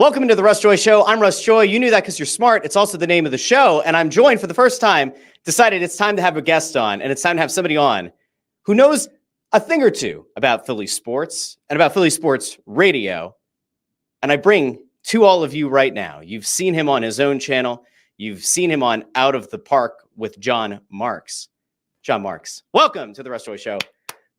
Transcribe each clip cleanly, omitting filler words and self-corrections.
Welcome to the Russ Joy Show. I'm Russ Joy. You knew that because you're smart. It's also the name of the show. And I'm joined for the first time, decided it's time to have a guest on, and it's time to have somebody on who knows a thing or two about Philly sports and about Philly sports radio. And I bring to all of you right now, you've seen him on his own channel. You've seen him on Out of the Park with Jon Marks. Jon Marks, welcome to the Russ Joy Show.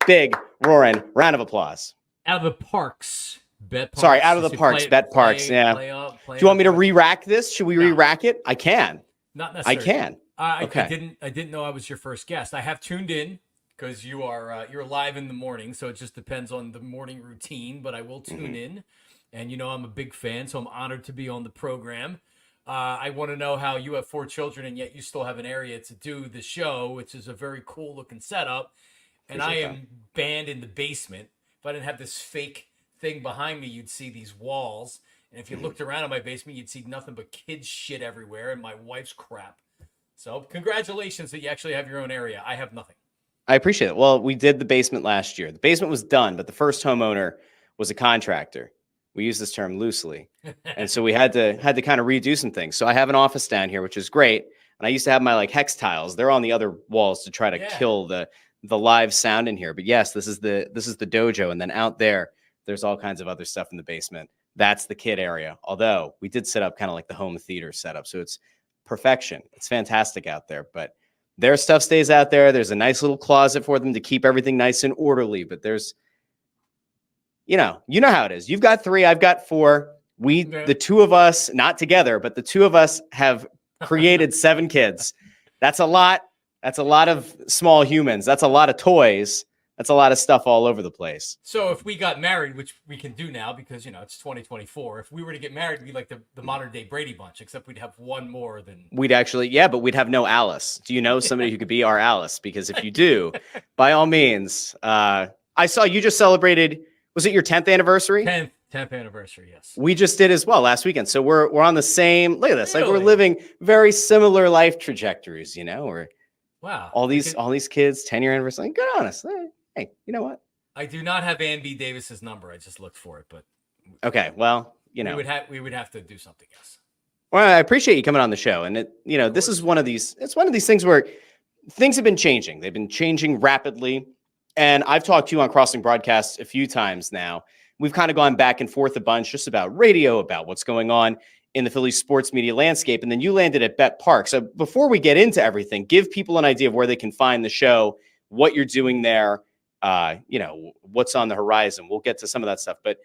Big, roaring round of applause. Out of the Parks. Bet Parks. Sorry, Out of the Parks, Bet Parks. Yeah. Play up, do you want me to re-rack this? Should we re-rack it? I can. Not necessarily. I can. Okay. I didn't know I was your first guest. I have tuned in because you are you're live in the morning, so it just depends on the morning routine. But I will tune in, and you know I'm a big fan, so I'm honored to be on the program. I want to know how you have 4 children and yet you still have an area to do the show, which is a very cool looking setup. And I am banned in the basement. If I didn't have this fake thing behind me, you'd see these walls, and if you looked around in my basement, you'd see nothing but kids shit everywhere and my wife's crap. So congratulations that you actually have your own area. I have nothing. I appreciate it. Well, we did the basement last year. The basement was done, but the first homeowner was a contractor. We use this term loosely, and so we had to kind of redo some things. So I have an office down here, which is great, and I used to have my hex tiles. They're on the other walls to try to kill the live sound in here. But yes, this is the dojo, and then out there's all kinds of other stuff in the basement. That's the kid area. Although we did set up kind of like the home theater setup. So it's perfection. It's fantastic out there, but their stuff stays out there. There's a nice little closet for them to keep everything nice and orderly, but there's, you know how it is. You've got 3, I've got 4. The two of us, not together, but the two of us have created 7 kids. That's a lot. That's a lot of small humans. That's a lot of toys. That's a lot of stuff all over the place. So if we got married, which we can do now because, it's 2024. If we were to get married, we'd be like the modern day Brady Bunch, except we'd have one more than... We'd actually, but we'd have no Alice. Do you know somebody who could be our Alice? Because if you do, by all means, I saw you just celebrated, was it your 10th anniversary? 10th anniversary, yes. We just did as well last weekend. So we're on the same, look at this, really? We're living very similar life trajectories, We're wow. All these kids, 10-year anniversary, good on us. Hey, you know what? I do not have Ann B. Davis's number. I just looked for it, but okay. Well, we would have to do something else. Well, I appreciate you coming on the show, and this is one of these. It's one of these things where things have been changing. They've been changing rapidly, and I've talked to you on Crossing Broadcasts a few times now. We've kind of gone back and forth a bunch, just about radio, about what's going on in the Philly sports media landscape, and then you landed at Bet Park. So before we get into everything, give people an idea of where they can find the show, what you're doing there. What's on the horizon. We'll get to some of that stuff, but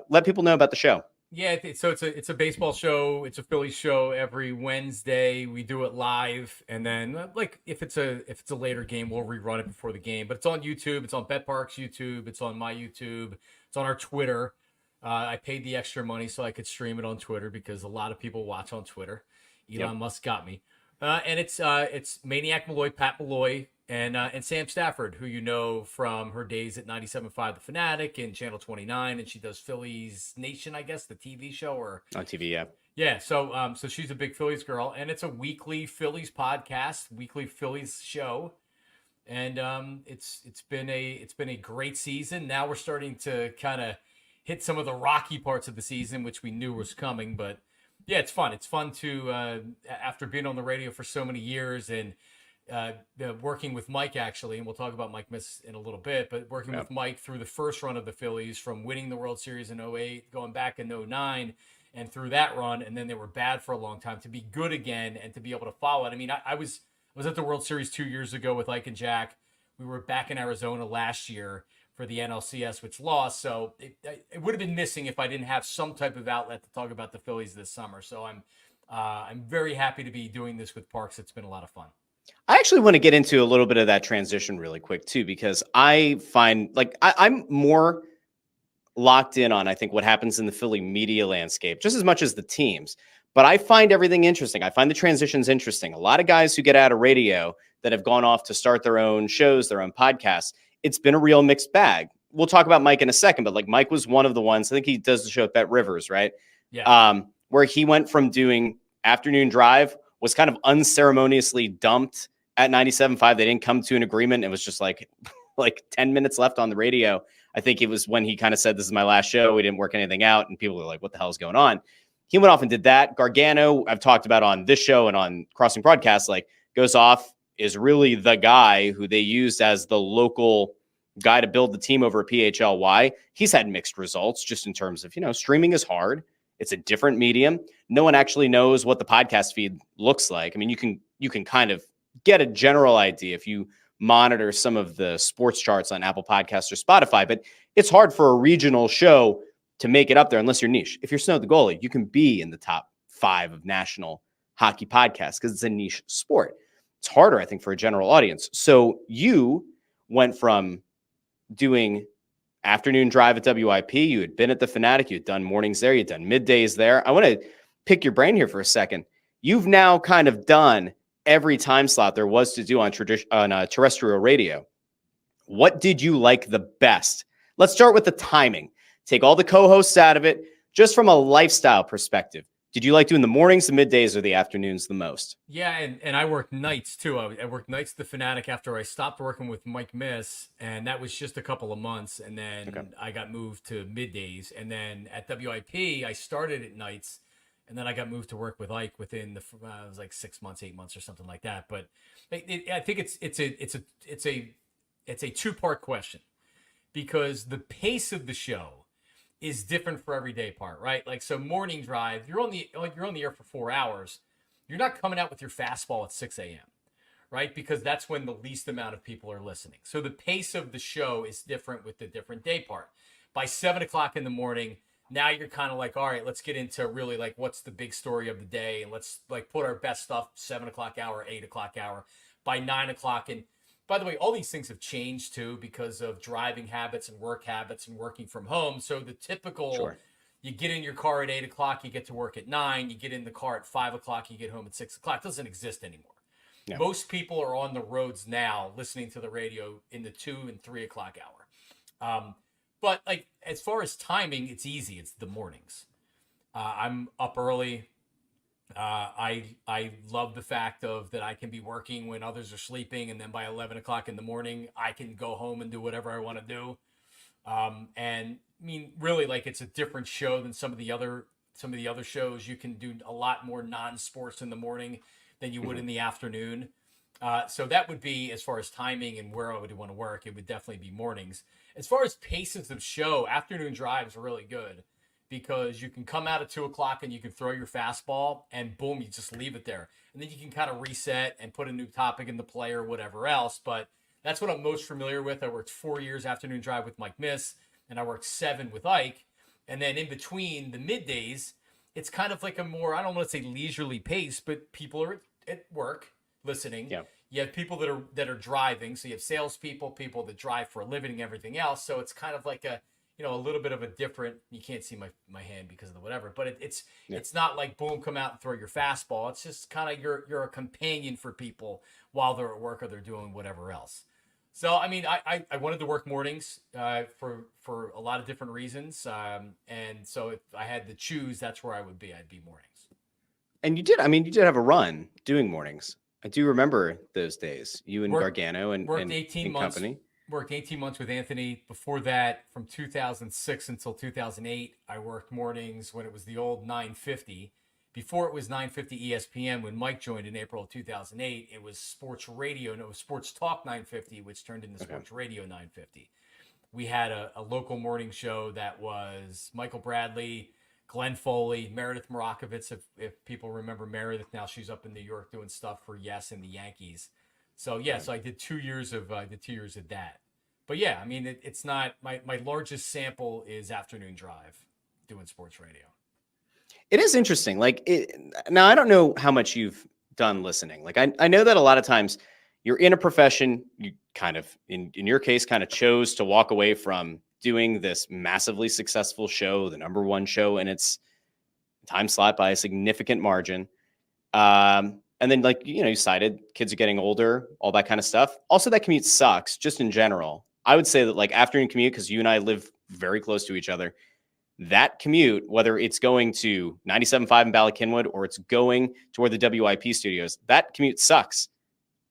let people know about the show. Yeah, so it's a baseball show. It's a Phillies show every Wednesday. We do it live, and then if it's a later game, we'll rerun it before the game. But it's on YouTube. It's on Bet Park's YouTube. It's on my YouTube. It's on our Twitter. I paid the extra money so I could stream it on Twitter because a lot of people watch on Twitter. Elon Musk got me, and it's Maniac Malloy, Pat Malloy. And Sam Stafford, who you know from her days at 97.5 The Fanatic and Channel 29, and she does Phillies Nation, I guess, the TV show or on TV, yeah. Yeah, so she's a big Phillies girl, and it's a weekly Phillies podcast, weekly Phillies show, and it's been a great season. Now we're starting to kind of hit some of the rocky parts of the season, which we knew was coming, but yeah, it's fun. It's fun to after being on the radio for so many years and working with Mike, actually, and we'll talk about Mike Miss in a little bit, but working with Mike through the first run of the Phillies from winning the World Series in 2008, going back in 2009, and through that run, and then they were bad for a long time, to be good again and to be able to follow it. I mean, I was at the World Series 2 years ago with Ike and Jack. We were back in Arizona last year for the NLCS, which lost, so it would have been missing if I didn't have some type of outlet to talk about the Phillies this summer. So I'm very happy to be doing this with Parks. It's been a lot of fun. I actually want to get into a little bit of that transition really quick too, because I find I'm more locked in on, I think, what happens in the Philly media landscape just as much as the teams, but I find everything interesting. I find the transitions interesting. A lot of guys who get out of radio that have gone off to start their own shows, their own podcasts. It's been a real mixed bag. We'll talk about Mike in a second, but Mike was one of the ones, I think he does the show at Bet Rivers, right? Yeah. Where he went from doing afternoon drive, was kind of unceremoniously dumped at 97.5. They didn't come to an agreement. It was just like 10 minutes left on the radio. I think it was when he kind of said, this is my last show. We didn't work anything out. And people were like, what the hell is going on? He went off and did that. Gargano, I've talked about on this show and on Crossing Broadcast, like goes off, is really the guy who they used as the local guy to build the team over at PHLY. He's had mixed results just in terms of, streaming is hard. It's a different medium. No one actually knows what the podcast feed looks like. I mean, you can kind of get a general idea if you monitor some of the sports charts on Apple Podcasts or Spotify, but it's hard for a regional show to make it up there unless you're niche. If you're Snow the Goalie, you can be in the top 5 of national hockey podcasts because it's a niche sport. It's harder, I think, for a general audience. So you went from doing afternoon drive at WIP, you had been at the Fanatic, you had done mornings there, you'd done middays there. I want to pick your brain here for a second. You've now kind of done every time slot there was to do on terrestrial radio. What did you like the best? Let's start with the timing. Take all the co-hosts out of it, just from a lifestyle perspective. Did you like doing the mornings, the middays, or the afternoons the most? Yeah, and I worked nights too. I worked nights at the Fanatic after I stopped working with Mike Miss, and that was just a couple of months. And then I got moved to middays. And then at WIP, I started at nights, and then I got moved to work with Ike within it was like 6 months, 8 months, or something like that. But I think it's a two-part question, because the pace of the show is different for every day part, right? Like, so morning drive, you're on the air for 4 hours. You're not coming out with your fastball at 6 a.m., right? Because that's when the least amount of people are listening. So the pace of the show is different with the different day part. By 7 o'clock in the morning, now you're kind of like, all right, let's get into really like what's the big story of the day, and let's like put our best stuff 7 o'clock hour, 8 o'clock hour. By 9 o'clock, and by the way, all these things have changed too because of driving habits and work habits and working from home. So the typical, you get in your car at 8 o'clock, you get to work at 9, you get in the car at 5 o'clock, you get home at 6 o'clock, doesn't exist anymore. No. Most people are on the roads now listening to the radio in the 2 and 3 o'clock hour. But like, as far as timing, it's easy. It's the mornings. I'm up early. I love the fact that I can be working when others are sleeping, and then by 11 o'clock in the morning, I can go home and do whatever I want to do. And I mean, really, like, it's a different show than some of the other shows. You can do a lot more non-sports in the morning than you would in the afternoon. So that would be, as far as timing and where I would want to work, it would definitely be mornings. As far as paces of show, afternoon drives are really good, because you can come out at 2 o'clock and you can throw your fastball and boom, you just leave it there. And then you can kind of reset and put a new topic into play or whatever else. But that's what I'm most familiar with. I worked 4 years afternoon drive with Mike Miss, and I worked 7 with Ike. And then in between the middays, it's kind of like a more, I don't want to say leisurely pace, but people are at work listening. Yeah. You have people that are driving. So you have salespeople, people that drive for a living, and everything else. So it's kind of like a little bit of a different, you can't see my hand because of the whatever, but it's not like boom, come out and throw your fastball. It's just kind of, you're a companion for people while they're at work or they're doing whatever else. So, I mean, I wanted to work mornings for a lot of different reasons. And so if I had to choose, that's where I would be. I'd be mornings. And you did have a run doing mornings. I do remember those days, you and Gargano and 18 months, company. Worked 18 months with Anthony. Before that, from 2006 until 2008, I worked mornings when it was the old 950. Before it was 950 ESPN, when Mike joined in April of 2008, it was Sports Radio. No, it was Sports Talk 950, which turned into Sports Radio 950. We had a local morning show that was Michael Bradley, Glenn Foley, Meredith Morakovitz. If people remember Meredith, now she's up in New York doing stuff for Yes and the Yankees. So yeah, so I did 2 years of that. But yeah, I mean, it's not my largest sample is afternoon drive doing sports radio. It is interesting. Like now, I don't know how much you've done listening. Like I know that a lot of times you're in a profession, you kind of in your case kind of chose to walk away from doing this massively successful show, the number one show in its time slot by a significant margin. And then, like, you cited kids are getting older, all that kind of stuff. Also, that commute sucks just in general. I would say that, like, afternoon commute, because you and I live very close to each other, that commute, whether it's going to 97.5 in Ballackinwood or it's going to where the WIP studios, that commute sucks.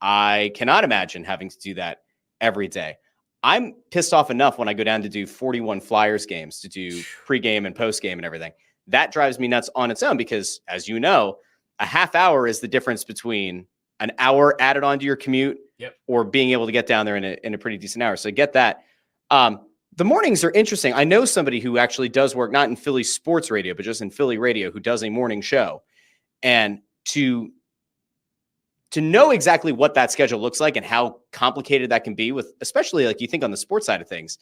I cannot imagine having to do that every day. I'm pissed off enough when I go down to do 41 Flyers games to do pregame and postgame and everything. That drives me nuts on its own because, as you know, a half hour is the difference between an hour added onto your commute or being able to get down there in a pretty decent hour. So I get that. The mornings are interesting. I know somebody who actually does work, not in Philly sports radio, but just in Philly radio, who does a morning show. And to know exactly what that schedule looks like and how complicated that can be with, especially like you think on the sports side of things,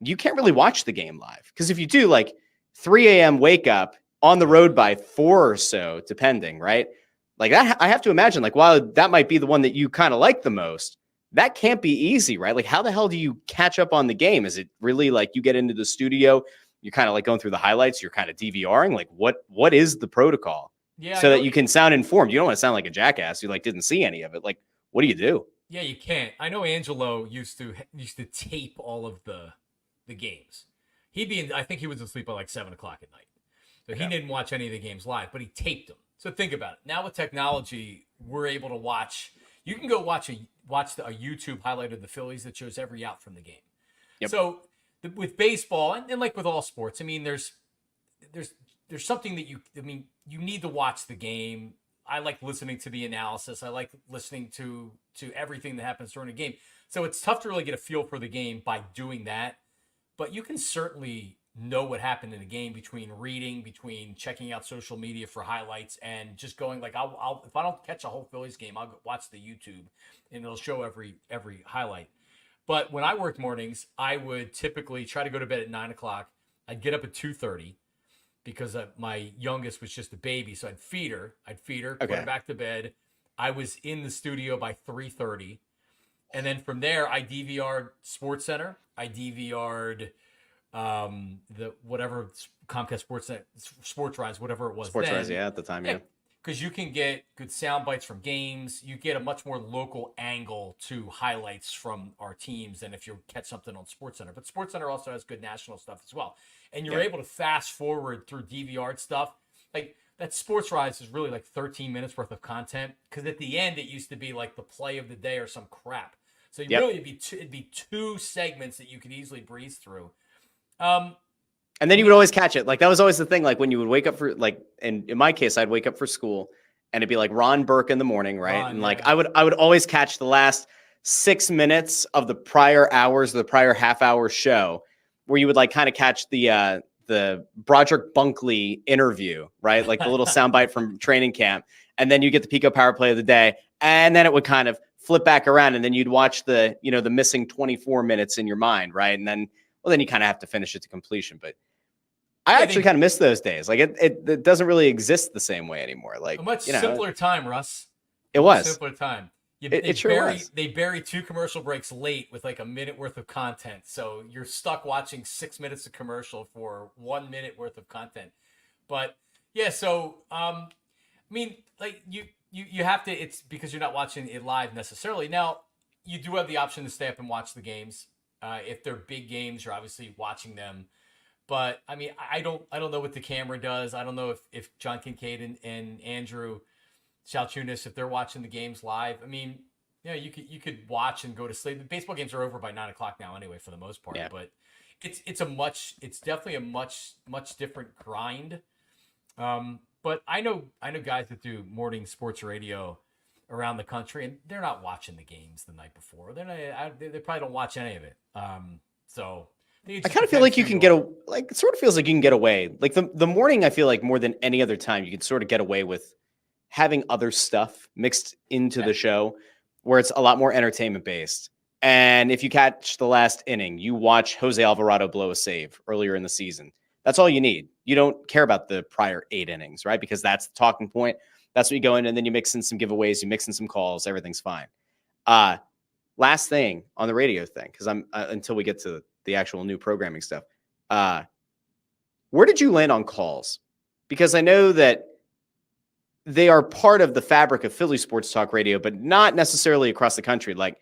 you can't really watch the game live. Because if you do like 3 a.m. wake up on the road by 4 or so, depending, right? Like that, I have to imagine, like, while that might be the one that you kind of like the most, that can't be easy, right? Like, how the hell do you catch up on the game? Is it really like you get into the studio, you're kind of like going through the highlights, you're kind of DVRing? Like, what is the protocol? Yeah, so that you can sound informed. You don't want to sound like a jackass who like didn't see any of it. Like, what do you do? Yeah, you can't. I know Angelo used to tape all of the games. I think he was asleep at like 7 o'clock at night. So he didn't watch any of the games live, but he taped them. So think about it. Now with technology, we're able to watch. You can go watch a YouTube highlight of the Phillies that shows every out from the game. Yep. So with baseball and like with all sports, I mean, there's something that you need to watch the game. I like listening to the analysis. I like listening to everything that happens during a game. So it's tough to really get a feel for the game by doing that. But you can certainly know what happened in the game between reading, between checking out social media for highlights, and just going like, I'll if I don't catch a whole Phillies game, I'll watch the YouTube and it'll show every highlight. But when I worked mornings, I would typically try to go to bed at 9 o'clock. I'd get up at 2:30. Because my youngest was just a baby. So I'd feed her, put her back to bed. I was in the studio by 3:30. And then from there, I DVR'd SportsCenter. I DVR'd the whatever Comcast Sports Rise, whatever it was Sports then. Rise, yeah, at the time, yeah. Because you can get good sound bites from games. You get a much more local angle to highlights from our teams than if you catch something on SportsCenter. But SportsCenter also has good national stuff as well. And you're able to fast forward through DVR stuff. Like that Sports Rise is really like 13 minutes worth of content. Because at the end, it used to be like the play of the day or some crap. So it'd be two segments that you could easily breeze through. And then you would always catch it. Like that was always the thing. Like when you would wake up for like, and in my case, I'd wake up for school and it'd be like Ron Burke in the morning. Right. I would always catch the last 6 minutes of the prior hours, the prior half hour show where you would like kind of catch the Broderick Bunkley interview, right? Like the little soundbite from training camp. And then you get the Pico Power Play of the day. And then it would kind of flip back around and then you'd watch the missing 24 minutes in your mind. Right. And then you kind of have to finish it to completion. But I actually kind of miss those days. Like it doesn't really exist the same way anymore. Like a much simpler time, Russ. It was simpler time. It sure was. They bury 2 commercial breaks late with like a minute worth of content. So you're stuck watching 6 minutes of commercial for 1 minute worth of content. But yeah, so I mean, like you have to. It's because you're not watching it live necessarily. Now you do have the option to stay up and watch the games. If they're big games, you're obviously watching them. But I mean, I don't know what the camera does. I don't know if John Kincaid and Andrew Shalchunas, if they're watching the games live. I mean, you could watch and go to sleep. The baseball games are over by 9 o'clock now anyway, for the most part. Yeah. But it's definitely a much different grind. But I know guys that do morning sports radio around the country, and they're not watching the games the night before. They probably don't watch any of it. So I kind of feel like you can it sort of feels like you can get away. Like the morning, I feel like more than any other time, you can sort of get away with having other stuff mixed into the show where it's a lot more entertainment based. And if you catch the last inning, you watch Jose Alvarado blow a save earlier in the season. That's all you need. You don't care about the prior 8 innings, right? Because that's the talking point. That's what you go in, and then you mix in some giveaways, you mix in some calls, everything's fine. Last thing on the radio thing, because I'm until we get to the actual new programming stuff. Where did you land on calls? Because I know that they are part of the fabric of Philly sports talk radio, but not necessarily across the country. Like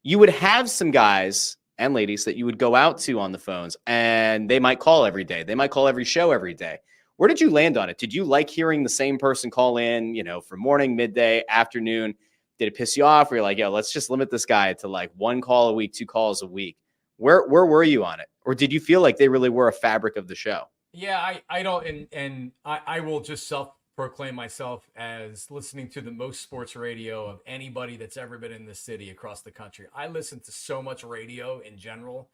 you would have some guys and ladies that you would go out to on the phones and they might call every day. They might call every show every day. Where did you land on it? Did you like hearing the same person call in, for morning, midday, afternoon? Did it piss you off? Where you're like, yo, let's just limit this guy to like 1 call a week, 2 calls a week. Where were you on it? Or did you feel like they really were a fabric of the show? Yeah, I don't, and I will just self-proclaim myself as listening to the most sports radio of anybody that's ever been in this city across the country. I listen to so much radio in general.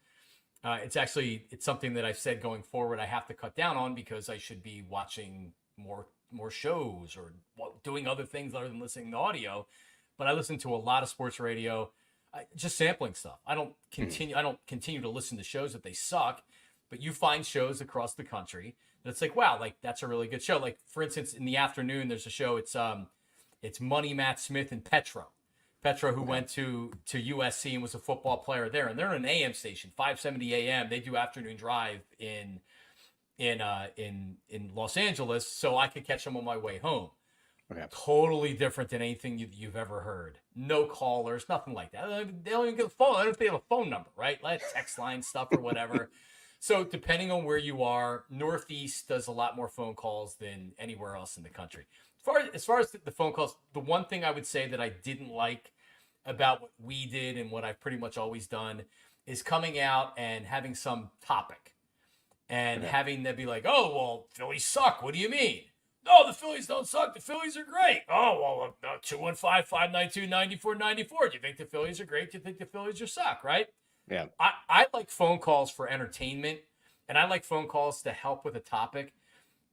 It's something that I've said going forward I have to cut down on because I should be watching more shows or doing other things other than listening to audio. But I listen to a lot of sports radio, just sampling stuff. I don't continue to listen to shows that they suck, but you find shows across the country that's like, wow, like that's a really good show. Like for instance, in the afternoon, there's a show. It's Money Matt Smith and Petro, who went to USC and was a football player there, and they're an AM station, 570 AM. They do afternoon drive in Los Angeles, so I could catch them on my way home. Okay. Totally different than anything you've ever heard. No callers, nothing like that. They don't even get a phone. I don't know if they have a phone number, right? Like text line stuff or whatever. So depending on where you are, Northeast does a lot more phone calls than anywhere else in the country. As far as the phone calls, the one thing I would say that I didn't like about what we did and what I've pretty much always done is coming out and having some topic and having them be like, oh, well, Phillies suck. What do you mean? No, the Phillies don't suck. The Phillies are great. Oh, well, 215-592-9494. Do you think the Phillies are great? Do you think the Phillies are suck, right? Yeah. I like phone calls for entertainment, and I like phone calls to help with a topic.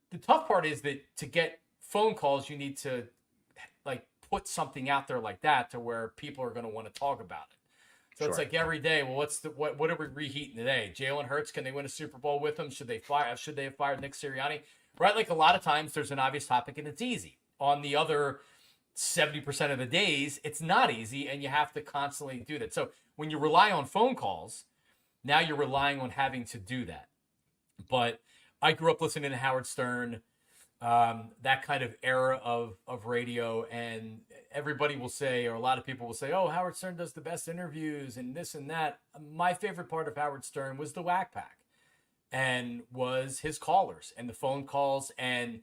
The tough part is that to get phone calls, you need to like put something out there like that to where people are going to want to talk about it. So It's like every day, well, what are we reheating today? Jalen Hurts, can they win a Super Bowl with him? Should they have fired Nick Sirianni? Right? Like a lot of times there's an obvious topic and it's easy. On the other 70% of the days, it's not easy and you have to constantly do that. So when you rely on phone calls, now you're relying on having to do that. But I grew up listening to Howard Stern, that kind of era of radio, and everybody will say, or a lot of people will say, oh, Howard Stern does the best interviews and this and that. My favorite part of Howard Stern was the Whack Pack. And was his callers and the phone calls and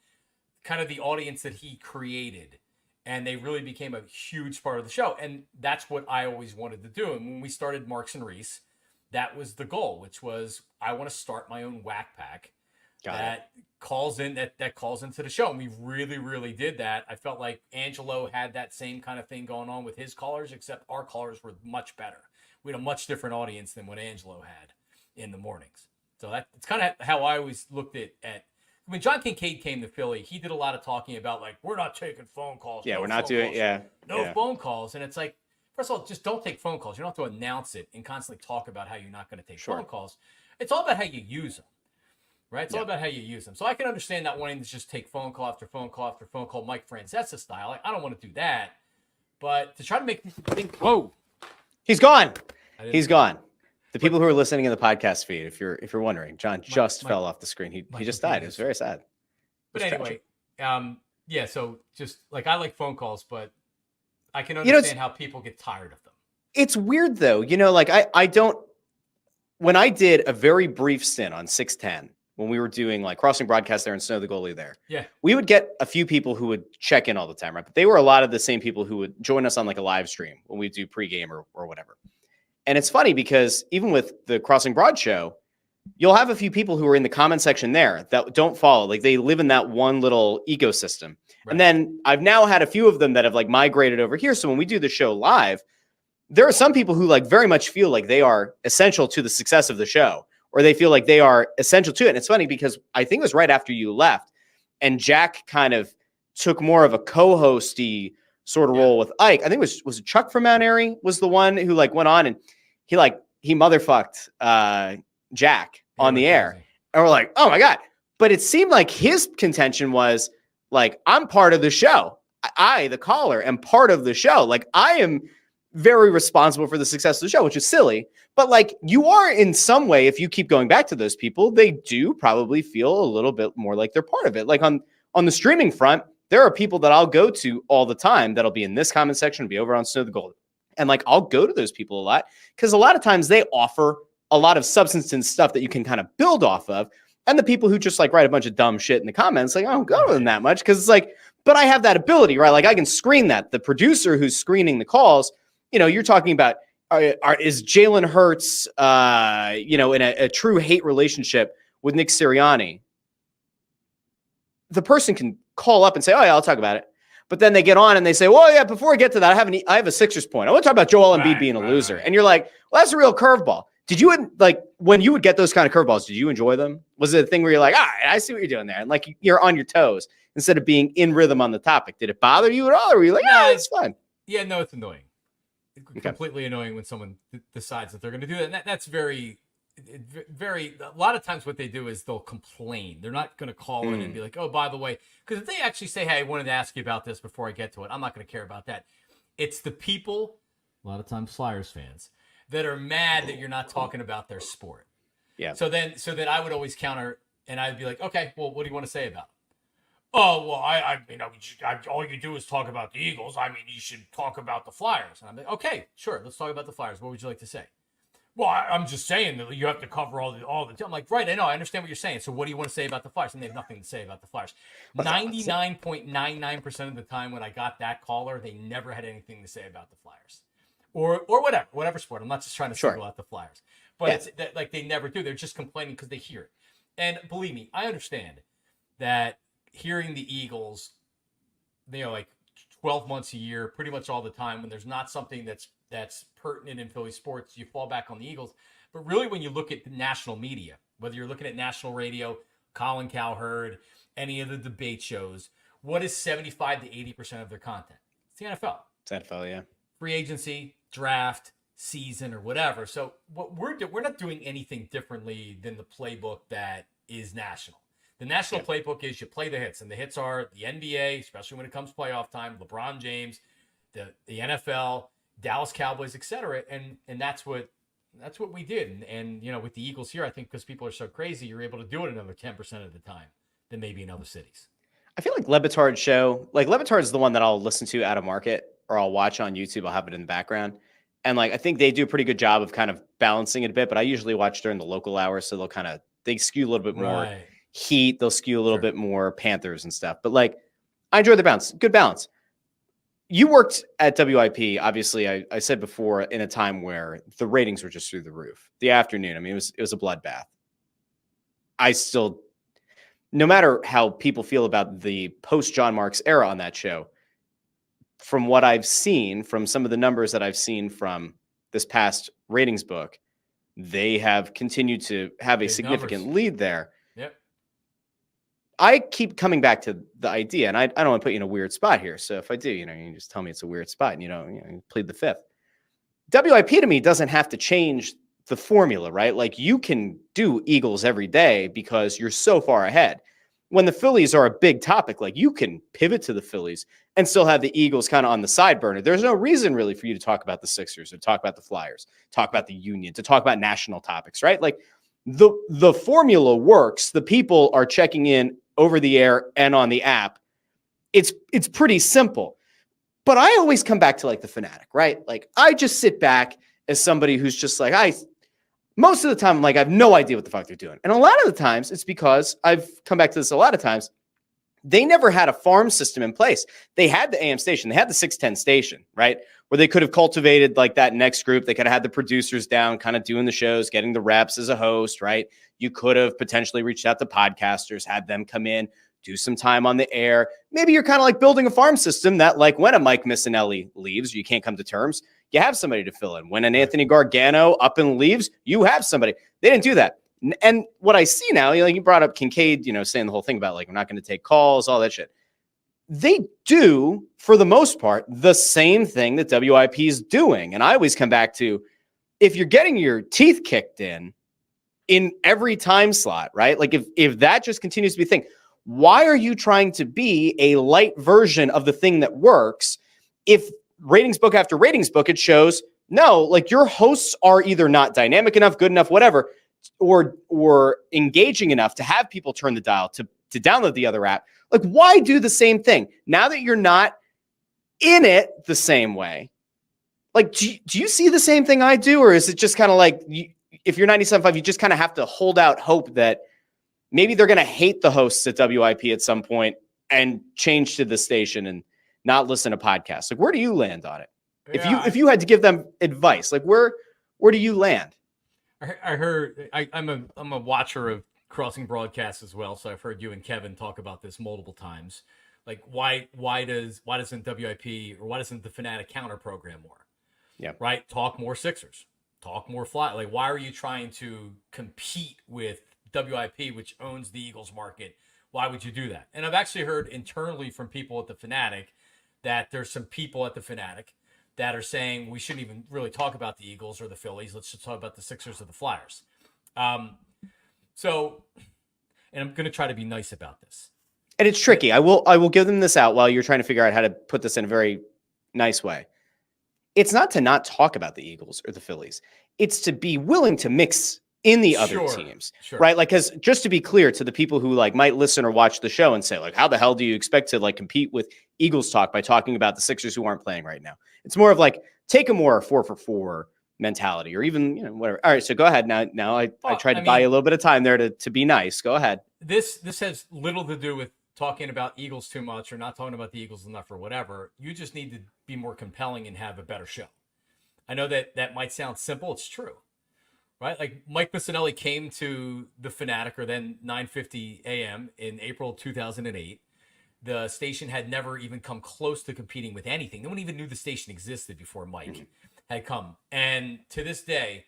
kind of the audience that he created. And they really became a huge part of the show. And that's what I always wanted to do. And when we started Marks and Reese, that was the goal, which was I want to start my own Whack Pack that calls into the show. And we really, really did that. I felt like Angelo had that same kind of thing going on with his callers, except our callers were much better. We had a much different audience than what Angelo had in the mornings. So that's kind of how I always looked at when John Kincaid came to Philly, he did a lot of talking about like, we're not taking phone calls. Yeah, we're not doing, phone calls. And it's like, first of all, just don't take phone calls. You don't have to announce it and constantly talk about how you're not going to take phone calls. It's all about how you use them, right? It's all about how you use them. So I can understand not wanting to just take phone call after phone call after phone call, Mike Francesa style. Like, I don't want to do that. But to try to make people think, whoa. He's gone. He's gone. The people who are listening in the podcast feed, if you're wondering, John just fell off the screen. He just died. It was very sad. But anyway, yeah. So just like I like phone calls, but I can understand how people get tired of them. It's weird though, like I don't. When I did a very brief stint on 610, when we were doing like crossing broadcast there and Snow the Goalie there, we would get a few people who would check in all the time, right? But they were a lot of the same people who would join us on like a live stream when we do pregame or whatever. And it's funny because even with the Crossing Broad show, you'll have a few people who are in the comment section there that don't follow. Like they live in that one little ecosystem. Right. And then I've now had a few of them that have like migrated over here. So when we do the show live, there are some people who like very much feel like they are essential to the success of the show, or they feel like they are essential to it. And it's funny because I think it was right after you left and Jack kind of took more of a co-hosty sort of role with Ike. I think it was Chuck from Mount Airy was the one who like went on and he motherfucked Jack on the air. Crazy. And we're like, oh my God. But it seemed like his contention was like, I'm part of the show. I, the caller, am part of the show. Like I am very responsible for the success of the show, which is silly. But like you are in some way, if you keep going back to those people, they do probably feel a little bit more like they're part of it. Like on the streaming front, there are people that I'll go to all the time that'll be in this comment section, be over on Snow the Gold. And like, I'll go to those people a lot because a lot of times they offer a lot of substance and stuff that you can kind of build off of. And the people who just like write a bunch of dumb shit in the comments, like, I don't go to them that much because it's like But I have that ability, right? Like I can screen that. The producer who's screening the calls, you're talking about, is Jalen Hurts, in a true hate relationship with Nick Sirianni? The person can call up and say, oh yeah, I'll talk about it. But then they get on and they say, well, yeah, before I get to that, I have a Sixers point. I want to talk about Joel Embiid being a loser. Right. And you're like, well, that's a real curveball. Did you, like, when you would get those kind of curveballs, did you enjoy them? Was it a thing where you're like, all right, I see what you're doing there. And like, you're on your toes instead of being in rhythm on the topic. Did it bother you at all? Or were you like, no, it's fun? Yeah, no, it's annoying. It's completely annoying when someone decides that they're going to do that. And that's very, a lot of times what they do is they'll complain. They're not going to call in and be like, oh, by the way, because if they actually say, hey, I wanted to ask you about this before I get to it, I'm not going to care about that. It's the people, a lot of times Flyers fans, that are mad that you're not talking about their sport. Yeah. So then I would always counter and I'd be like, okay, well, what do you want to say about it? Oh, well, I all you do is talk about the Eagles. I mean, you should talk about the Flyers. And I'm like, okay, sure, let's talk about the Flyers. What would you like to say? Well, I'm just saying that you have to cover all the. I'm like, right, I know, I understand what you're saying. So what do you want to say about the Flyers? And they have nothing to say about the Flyers. 99.99% of the time when I got that caller, they never had anything to say about the Flyers. Or whatever sport. I'm not just trying to single out the Flyers. But it's that, like, they never do. They're just complaining because they hear it. And believe me, I understand that hearing the Eagles, like 12 months a year, pretty much all the time, when there's not something that's pertinent in Philly sports, you fall back on the Eagles. But really, when you look at the national media, whether you're looking at national radio, Colin Cowherd, any of the debate shows, what is 75 to 80% of their content? It's the NFL. It's NFL, yeah. Free agency, draft, season, or whatever. So what we're not doing anything differently than the playbook that is national. The national playbook is you play the hits, and the hits are the NBA, especially when it comes playoff time, LeBron James, the NFL, Dallas Cowboys, etc. And that's what we did. And with the Eagles here, I think because people are so crazy, you're able to do it another 10% of the time than maybe in other cities. I feel like Lebitard's show, like Lebitard is the one that I'll listen to out of market, or I'll watch on YouTube. I'll have it in the background. And like, I think they do a pretty good job of kind of balancing it a bit, but I usually watch during the local hours. So they skew a little bit more Heat. They'll skew a little bit more Panthers and stuff, but like, I enjoy the balance. Good balance. You worked at WIP. Obviously, I said before, in a time where the ratings were just through the roof. The afternoon, I mean, it was a bloodbath. No matter how people feel about the post-Jon Marks era on that show, from what I've seen, from some of the numbers that I've seen from this past ratings book, they have continued to have a significant lead there. Yep. I keep coming back to the idea, and I don't want to put you in a weird spot here. So if I do, you can just tell me it's a weird spot, and you plead the fifth. WIP to me doesn't have to change the formula, right? Like, you can do Eagles every day because you're so far ahead. When the Phillies are a big topic, like, you can pivot to the Phillies and still have the Eagles kind of on the side burner. There's no reason really for you to talk about the Sixers or talk about the Flyers, talk about the Union, to talk about national topics, right? Like, the formula works. The people are checking in over the air and on the app. It's pretty simple. But I always come back to like the Fanatic, right? Like, I just sit back as somebody who's just like, most of the time, I'm like, I have no idea what the fuck they're doing. And a lot of the times it's because I've come back to this a lot of times. They never had a farm system in place. They had the AM station. They had the 610 station, right? Where they could have cultivated like that next group. They could have had the producers down, kind of doing the shows, getting the reps as a host, right? You could have potentially reached out to podcasters, had them come in, do some time on the air. Maybe you're kind of like building a farm system that, like, when a Mike Missanelli leaves, you can't come to terms, you have somebody to fill in. When an Anthony Gargano up and leaves, you have somebody. They didn't do that. And what I see now, you brought up Kincaid, saying the whole thing about like, we're not going to take calls, all that shit. They do, for the most part, the same thing that WIP is doing. And I always come back to, if you're getting your teeth kicked in every time slot, right? Like, if that just continues to be a thing, why are you trying to be a light version of the thing that works? If ratings book after ratings book, it shows, no, like, your hosts are either not dynamic enough, good enough, whatever, or engaging enough to have people turn the dial to download the other app. Like, why do the same thing now that you're not in it the same way? Like, do you see the same thing I do? Or is it just kind of like, if you're 97.5, you just kind of have to hold out hope that maybe they're going to hate the hosts at WIP at some point and change to the station and not listen to podcasts? Like, where do you land on it? Yeah, If you had to give them advice, like where do you land? I heard I'm a watcher of crossing broadcasts as well, so I've heard you and Kevin talk about this multiple times. Like why doesn't WIP or why doesn't the Fanatic counter program more? Yeah. Right? Talk more Sixers. Talk more Fly. Like why are you trying to compete with WIP, which owns the Eagles market? Why would you do that? And I've actually heard internally from people at the Fanatic that there's some people at the Fanatic that are saying we shouldn't even really talk about the Eagles or the Phillies. Let's just talk about the Sixers or the Flyers. So, and I'm going to try to be nice about this. And it's tricky. I will give them this out while you're trying to figure out how to put this in a very nice way. It's not to not talk about the Eagles or the Phillies. It's to be willing to mix in the other teams, right? Like, because just to be clear to the people who like might listen or watch the show and say like, how the hell do you expect to like compete with Eagles talk by talking about the Sixers who aren't playing right now? It's more of like, take a more 4-for-4 mentality or even, whatever. All right. So go ahead. Now I tried to buy you a little bit of time there to be nice. Go ahead. This has little to do with talking about Eagles too much or not talking about the Eagles enough or whatever. You just need to be more compelling and have a better show. I know that might sound simple. It's true. Right? Like Mike Missanelli came to the Fanatic, or then 9:50 a.m. in April 2008. The station had never even come close to competing with anything. No one even knew the station existed before Mike had come. And to this day,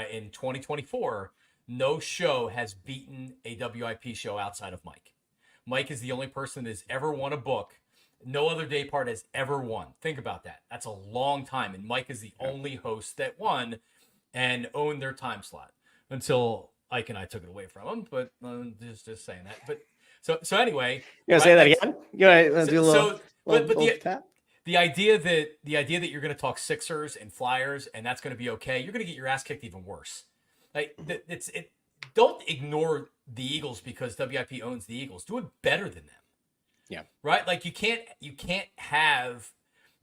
in 2024, no show has beaten a WIP show outside of Mike. Mike is the only person that has ever won a book. No other day part has ever won. Think about that. That's a long time. And Mike is the only host that won and owned their time slot until Ike and I took it away from him. But just saying that. But so anyway, you want to say that again? You want to do a little? The idea that you're going to talk Sixers and Flyers and that's going to be okay, you're going to get your ass kicked even worse. Like don't ignore the Eagles because WIP owns the Eagles. Do it better than them. Yeah. Right. Like you can't have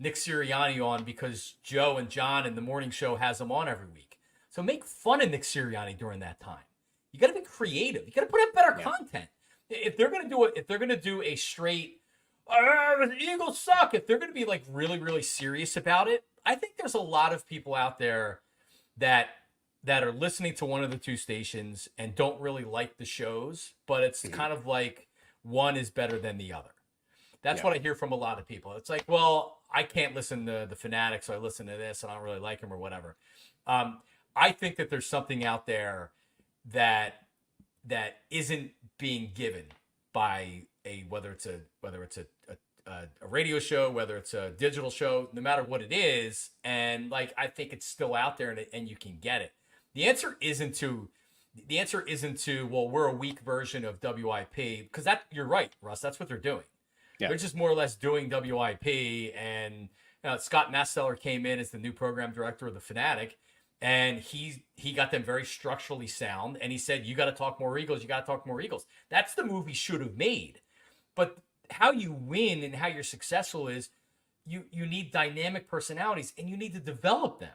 Nick Sirianni on because Joe and Jon and the morning show has them on every week. So make fun of Nick Sirianni during that time. You got to be creative. You got to put out better content. If they're going to do a straight, the Eagles suck. If they're going to be like really, really serious about it, I think there's a lot of people out there that are listening to one of the two stations and don't really like the shows, but it's kind of like one is better than the other. That's what I hear from a lot of people. It's like, well, I can't listen to the Fanatic, so I listen to this and I don't really like him or whatever. I think that there's something out there that isn't being given by whether it's a radio show, whether it's a digital show, no matter what it is. And like, I think it's still out there and you can get it. The answer isn't to, well, we're a weak version of WIP, because you're right, Russ, that's what they're doing. Yeah. They're just more or less doing WIP, and Scott Masteller came in as the new program director of the Fanatic, and he got them very structurally sound, and he said, you got to talk more Eagles, you got to talk more Eagles. That's the move he should have made. But how you win and how you're successful is you need dynamic personalities, and you need to develop them.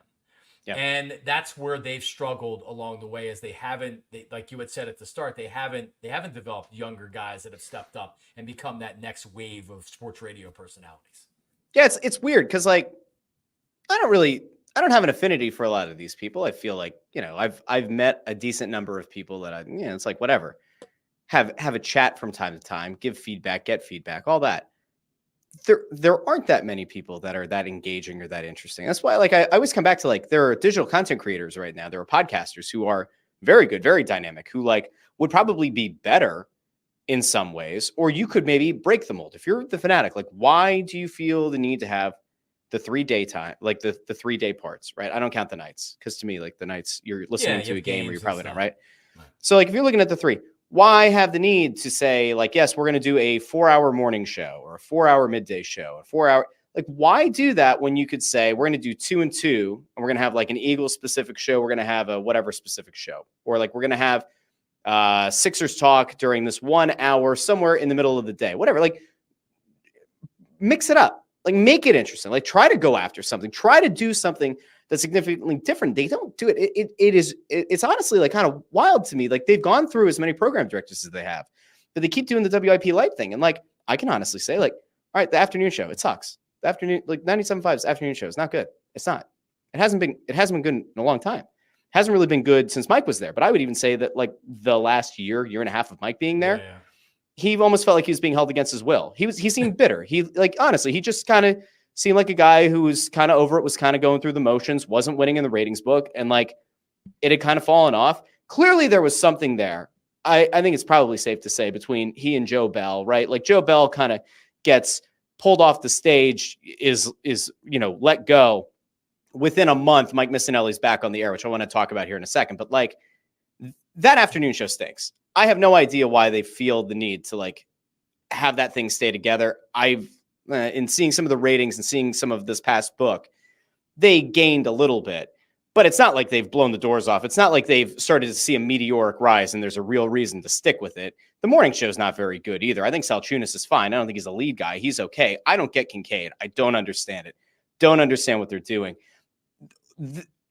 Yep. And that's where they've struggled along the way, as they haven't, like you had said at the start, they haven't developed younger guys that have stepped up and become that next wave of sports radio personalities. Yeah, it's weird because like I don't have an affinity for a lot of these people. I feel like, I've met a decent number of people that it's like whatever. Have a chat from time to time, give feedback, get feedback, all that. There aren't that many people that are that engaging or that interesting. That's why, like, I always come back to, like, there are digital content creators right now. There are podcasters who are very good, very dynamic, who like would probably be better in some ways, or you could maybe break the mold. If you're the Fanatic, like, why do you feel the need to have the 3 day time, like the 3 day parts, right? I don't count the nights, because to me, like, the nights you're listening to a game or you're probably not, right? So like, if you're looking at the 3, why have the need to say, like, yes, we're going to do a 4-hour morning show or a 4-hour midday show, a 4-hour, like, why do that when you could say we're going to do 2 and 2 and we're going to have like an Eagles specific show, we're going to have a whatever specific show, or like we're going to have Sixers talk during this 1 hour somewhere in the middle of the day, whatever, like, mix it up, like, make it interesting, like, try to go after something, try to do something that's significantly different. They don't do it. It's honestly like kind of wild to me. Like, they've gone through as many program directors as they have, but they keep doing the WIP Light thing. And like, I can honestly say, like, all right, the afternoon show, it sucks. The afternoon, like 97.5's afternoon show is not good. It's not. It hasn't been good in a long time. It hasn't really been good since Mike was there. But I would even say that like the last year and a half of Mike being there, he almost felt like he was being held against his will. He seemed bitter. He like, honestly, he just kind of seemed like a guy who was kind of over it, was kind of going through the motions, wasn't winning in the ratings book. And like, it had kind of fallen off. Clearly there was something there. I think it's probably safe to say between he and Joe Bell, right? Like Joe Bell kind of gets pulled off the stage, is let go. Within a month, Mike Missanelli's back on the air, which I want to talk about here in a second. But like, that afternoon show stinks. I have no idea why they feel the need to like have that thing stay together. I've in seeing some of the ratings and seeing some of this past book, they gained a little bit. But it's not like they've blown the doors off. It's not like they've started to see a meteoric rise and there's a real reason to stick with it. The morning show is not very good either. I think Salchunas is fine. I don't think he's a lead guy. He's okay. I don't get Kincaid. I don't understand it. Don't understand what they're doing.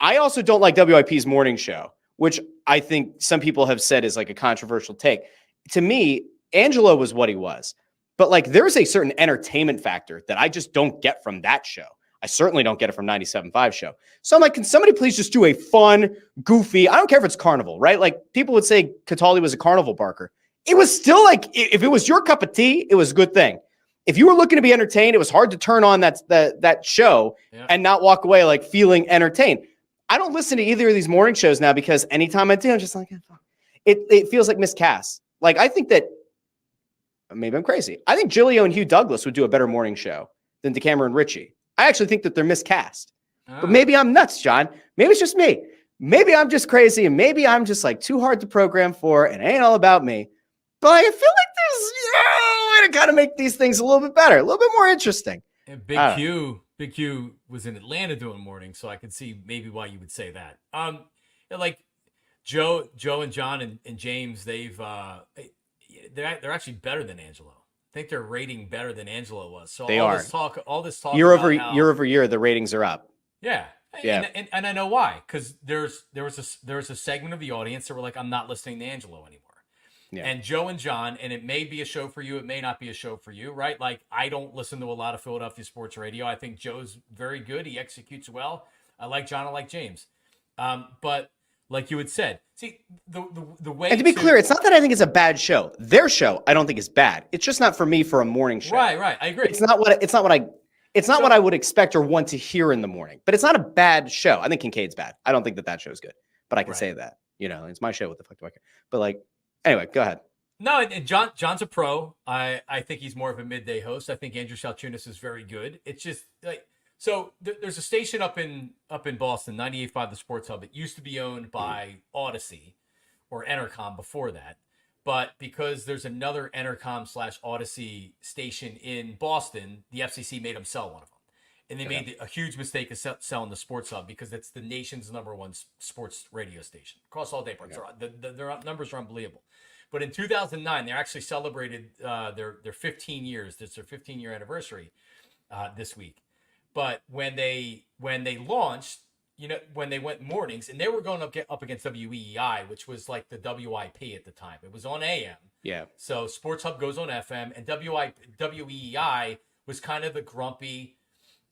I also don't like WIP's morning show, which I think some people have said is like a controversial take. To me, Angelo was what he was. But like there's a certain entertainment factor that I just don't get from that show. I certainly don't get it from 97.5 show. So I'm like, can somebody please just do a fun, goofy, I don't care if it's carnival, right? Like people would say Cataldi was a carnival barker. It was still like, if it was your cup of tea, it was a good thing. If you were looking to be entertained, it was hard to turn on that show and not walk away like feeling entertained. I don't listen to either of these morning shows now because anytime I do, I'm just like, it feels like miscast. Like I think that, maybe I'm crazy. I think Giglio and Hugh Douglas would do a better morning show than DeCamera and Richie. I actually think that they're miscast. But maybe I'm nuts, John. Maybe it's just me. Maybe I'm just crazy and maybe I'm just like too hard to program for and it ain't all about me. But I feel like there's a way to kind of make these things a little bit better, a little bit more interesting. And Big Q was in Atlanta doing morning, so I could see maybe why you would say that. Like Joe and John and James, they're actually better than Angelo. I think they're rating better than Angelo was. So all this talk year over year, the ratings are up. Yeah. And I know why, because there was a segment of the audience that were like, I'm not listening to Angelo anymore. Yeah. And Joe and John, and it may be a show for you, it may not be a show for you, right? Like I don't listen to a lot of Philadelphia sports radio. I think Joe's very good. He executes well. I like John. I like James. But like you had said, see the way. And to be clear, it's not that I think it's a bad show. Their show, I don't think is bad. It's just not for me for a morning show. Right. I agree. It's not what I would expect or want to hear in the morning. But it's not a bad show. I think Kincaid's bad. I don't think that show's good. But I can say that. It's my show. What the fuck do I care? But like, anyway, go ahead. No, and John's a pro. I think he's more of a midday host. I think Andrew Salchunas is very good. It's just like. So there's a station up in Boston, 98.5 The Sports Hub. It used to be owned by Odyssey or Entercom before that. But because there's another Entercom/Odyssey station in Boston, the FCC made them sell one of them. And they made a huge mistake of selling the Sports Hub because it's the nation's #1 sports radio station across all day parts. Their numbers are unbelievable. But in 2009, they actually celebrated their 15 years. It's their 15-year anniversary this week. But when they launched, when they went mornings, and they were going up against WEEI, which was like the WIP at the time. It was on AM. Yeah. So Sports Hub goes on FM, and WEEI was kind of the grumpy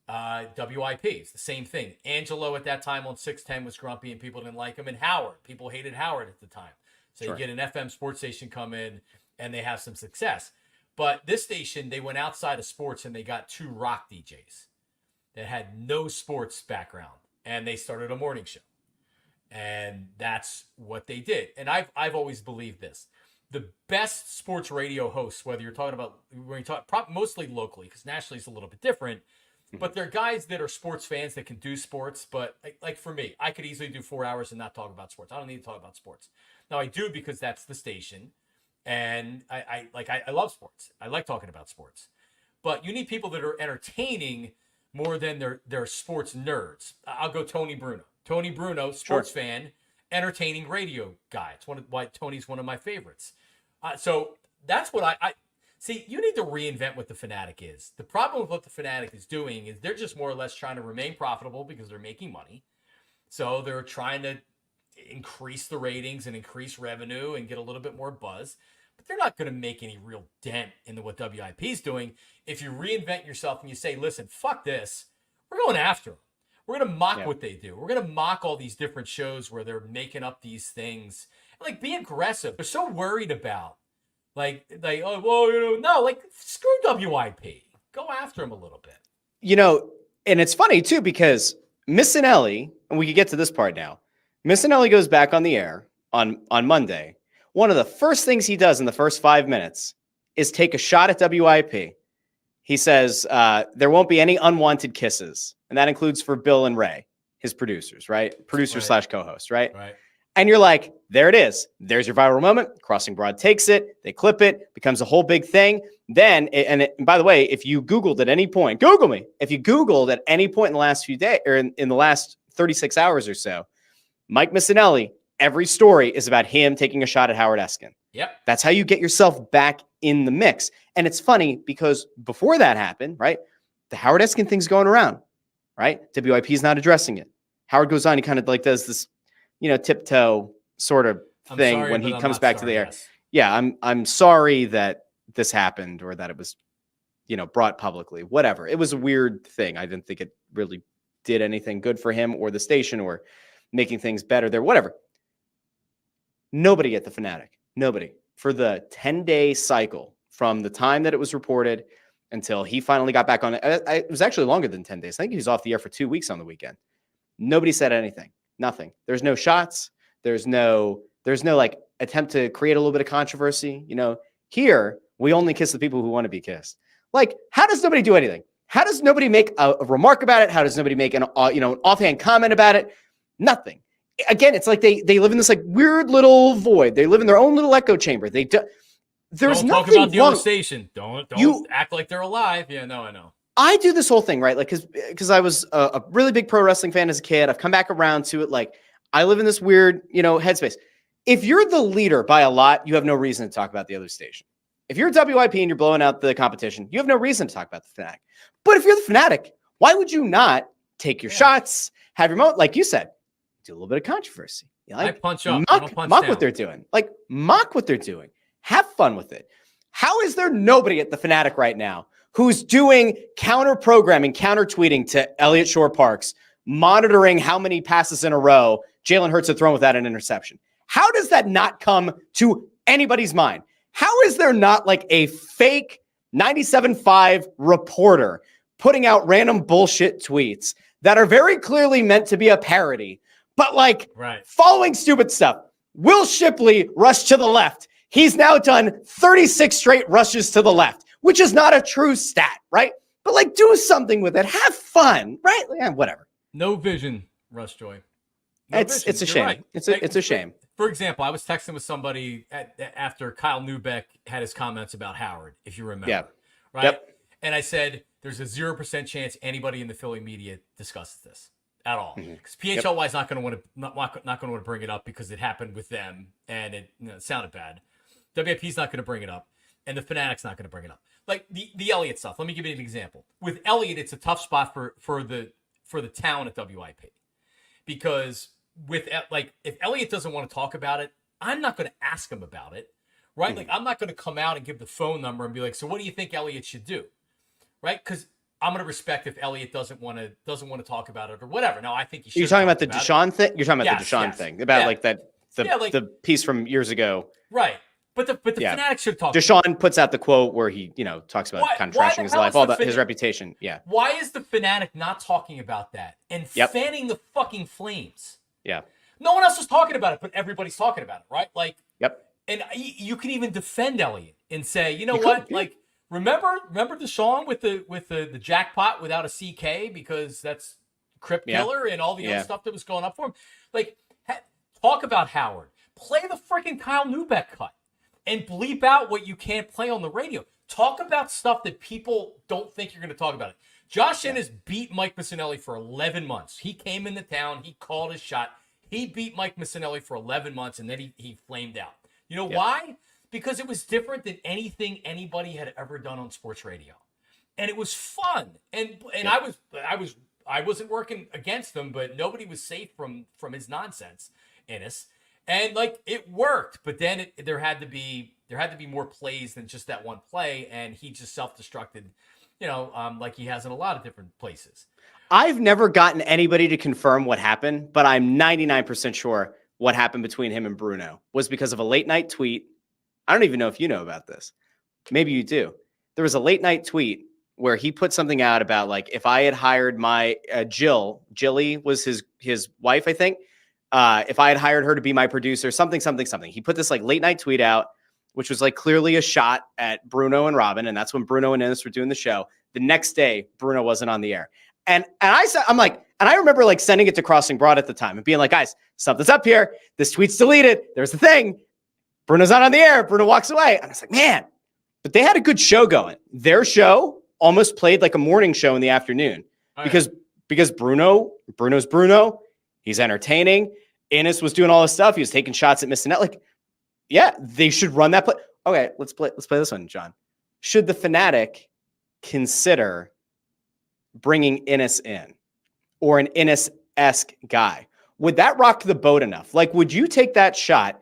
WIP. It's the same thing. Angelo at that time on 610 was grumpy, and people didn't like him. And Howard, people hated Howard at the time. So you get an FM sports station come in, and they have some success. But this station, they went outside of sports, and they got 2 rock DJs that had no sports background, and they started a morning show, and that's what they did. And I've always believed this: the best sports radio hosts, whether you're talking about mostly locally, because nationally it's a little bit different, but they're guys that are sports fans that can do sports. But like for me, I could easily do 4 hours and not talk about sports. I don't need to talk about sports. Now I do because that's the station, and I love sports. I like talking about sports, but you need people that are entertaining more than they're sports nerds. I'll go Tony Bruno. Tony Bruno, sports fan, entertaining radio guy. It's why Tony's one of my favorites. So that's what I see. You need to reinvent what the Fanatic is. The problem with what the Fanatic is doing is they're just more or less trying to remain profitable because they're making money. So they're trying to increase the ratings and increase revenue and get a little bit more buzz. But they're not going to make any real dent into what WIP is doing. If you reinvent yourself and you say, listen, fuck this, we're going after them. We're going to mock what they do. We're going to mock all these different shows where they're making up these things. Like, be aggressive. They're so worried about, like, oh, well, no, like, screw WIP. Go after them a little bit. And it's funny, too, because Missanelli, and we can get to this part now, Missanelli goes back on the air on Monday. One of the first things he does in the first 5 minutes is take a shot at WIP. He says there won't be any unwanted kisses. And that includes for Bill and Ray, his producers, right? Producer/co-host, right? Right. And you're like, there it is. There's your viral moment. Crossing Broad takes it. They clip it. Becomes a whole big thing. Then, and by the way, if you Googled at any point, Google me. If you Googled at any point in the last few days, or in the last 36 hours or so, Mike Missanelli, every story is about him taking a shot at Howard Eskin. Yep. That's how you get yourself back in the mix. And it's funny because before that happened, right, the Howard Eskin thing's going around, right? WIP is not addressing it. Howard goes on, he kind of like does this, tiptoe sort of thing when he comes back to the air. Yes. Yeah, I'm sorry that this happened or that it was, brought publicly, whatever. It was a weird thing. I didn't think it really did anything good for him or the station or making things better there, whatever. Nobody at the Fanatic, nobody for the 10-day cycle from the time that it was reported until he finally got back on it. It was actually longer than 10 days. I think he was off the air for 2 weeks on the weekend. Nobody said anything. Nothing. There's no shots. There's no like attempt to create a little bit of controversy. Here we only kiss the people who want to be kissed. Like, how does nobody do anything? How does nobody make a remark about it? How does nobody make an offhand comment about it? Nothing. Again, it's like they live in this like weird little void. They live in their own little echo chamber. There's don't nothing talk about the wrong. other station. Don't act like they're alive. Yeah, no, I know. I do this whole thing, right? Like, because I was a really big pro wrestling fan as a kid. I've come back around to it. Like, I live in this weird, headspace. If you're the leader by a lot, you have no reason to talk about the other station. If you're WIP and you're blowing out the competition, you have no reason to talk about the Fanatic. But if you're the Fanatic, why would you not take your shots, have your moment, like you said, do a little bit of controversy? I punch up. Mock what they're doing. Like, mock what they're doing. Have fun with it. How is there nobody at the Fanatic right now who's doing counter programming, counter tweeting to Elliott Shore Parks, monitoring how many passes in a row Jalen Hurts had thrown without an interception? How does that not come to anybody's mind? How is there not like a fake 97.5 reporter putting out random bullshit tweets that are very clearly meant to be a parody, but like following stupid stuff? Will Shipley rush to the left? He's now done 36 straight rushes to the left, which is not a true stat, right? But like, do something with it. Have fun, right? Yeah, whatever. No vision, Russ Joy. It's a shame. Right. It's a shame. For example, I was texting with somebody after Kyle Neubeck had his comments about Howard, if you remember. Yeah. Right? Yep. And I said, there's a 0% chance anybody in the Philly media discusses this at all. Because PHLY is not going to want to bring it up because it happened with them and it sounded bad. WIP's not going to bring it up, and the Fanatic's not going to bring it up. Like the Elliott stuff. Let me give you an example. With Elliott, it's a tough spot for the town at WIP, because if Elliott doesn't want to talk about it, I'm not going to ask him about it, right? Like, I'm not going to come out and give the phone number and be like, so what do you think Elliott should do, right? Because I'm going to respect if Elliott doesn't want to talk about it or whatever. No, I think he should. You're talking about the Deshaun thing. You're talking about the Deshaun thing about like that the piece from years ago, right? But the Fanatic should talk. Deshaun puts out the quote where he talks about kind of trashing his life, all that, his reputation. Yeah. Why is the Fanatic not talking about that and fanning the fucking flames? Yeah. No one else is talking about it, but everybody's talking about it, right? Like. Yep. And you can even defend Elliott and say, you know what? Like, remember Deshaun with the jackpot without a CK because that's Crip Killer and all the other stuff that was going up for him. Like, talk about Howard. Play the freaking Kyle Neubeck cut and bleep out what you can't play on the radio. Talk about stuff that people don't think you're going to talk about. Josh Ennis beat Mike Missanelli for 11 months. He came into town. He called his shot. He beat Mike Missanelli for 11 months, and then he flamed out. You know why? Because it was different than anything anybody had ever done on sports radio. And it was fun. And I wasn't working against him, but nobody was safe from his nonsense, Ennis. And like it worked, but then there had to be more plays than just that one play, and he just self-destructed, like he has in a lot of different places. I've never gotten anybody to confirm what happened, but I'm 99% sure what happened between him and Bruno was because of a late night tweet. I don't even know if you know about this. Maybe you do. There was a late night tweet where he put something out about like if I had hired my Jilly was his wife, I think. If I had hired her to be my producer, something. He put this like late night tweet out, which was like clearly a shot at Bruno and Robin, and that's when Bruno and Ennis were doing the show. The next day, Bruno wasn't on the air, and I'm like, and I remember like sending it to Crossing Broad at the time and being like, guys, something's up here. This tweet's deleted. There's the thing. Bruno's not on the air. Bruno walks away, and I was like, man. But they had a good show going. Their show almost played like a morning show in the afternoon because Bruno's Bruno. He's entertaining. Ennis was doing all this stuff. He was taking shots at Missanelli. Like, yeah, they should run that play. Okay, let's play this one, John. Should the Fanatic consider bringing Ennis in or an Ennis-esque guy? Would that rock the boat enough? Like, would you take that shot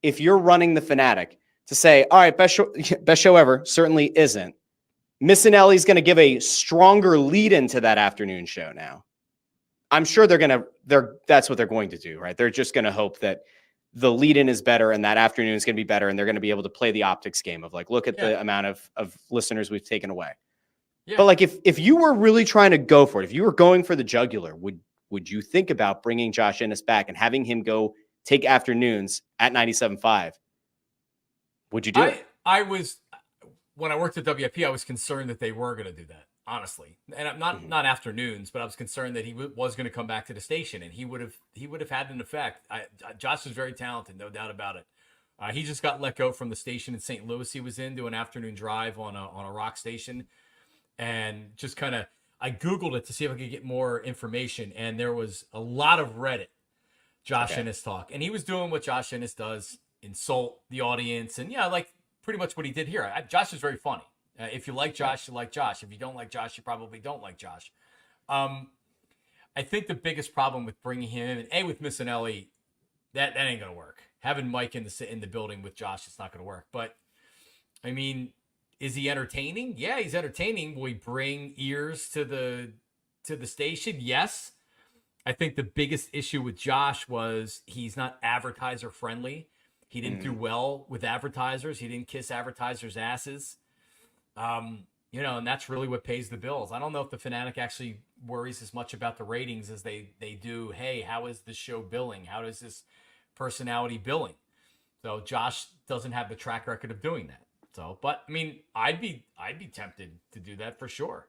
if you're running the Fanatic to say, all right, best show ever? Certainly isn't. Missanelli's going to give a stronger lead into that afternoon show now. I'm sure that's what they're going to do, right? They're just going to hope that the lead-in is better and that afternoon is going to be better, and they're going to be able to play the optics game of like, look at the amount of listeners we've taken away. Yeah. But like, if you were really trying to go for it, if you were going for the jugular, would you think about bringing Josh Ennis back and having him go take afternoons at 97.5? Would you do it? When I worked at WIP, I was concerned that they were going to do that. Honestly, and I'm not afternoons, but I was concerned that he was going to come back to the station, and he would have had an effect. Josh is very talented, no doubt about it. He just got let go from the station in St. Louis. He was in doing an afternoon drive on a rock station, and just kind of I Googled it to see if I could get more information, and there was a lot of Reddit Josh Ennis talk, and he was doing what Josh Ennis does: insult the audience, and like pretty much what he did here. Josh is very funny. If you like Josh, you like Josh. If you don't like Josh, you probably don't like Josh. I think the biggest problem with bringing him in, with Missanelli, that ain't gonna work. Having Mike in the building with Josh, it's not gonna work. But I mean, is he entertaining? Yeah, he's entertaining. Will he bring ears to the station? Yes. I think the biggest issue with Josh was he's not advertiser friendly. He didn't do well with advertisers. He didn't kiss advertisers' asses. And that's really what pays the bills. I don't know if the Fanatic actually worries as much about the ratings as they do. Hey, how is this show billing? How is this personality billing? So Josh doesn't have the track record of doing that. So, but I mean, I'd be tempted to do that for sure.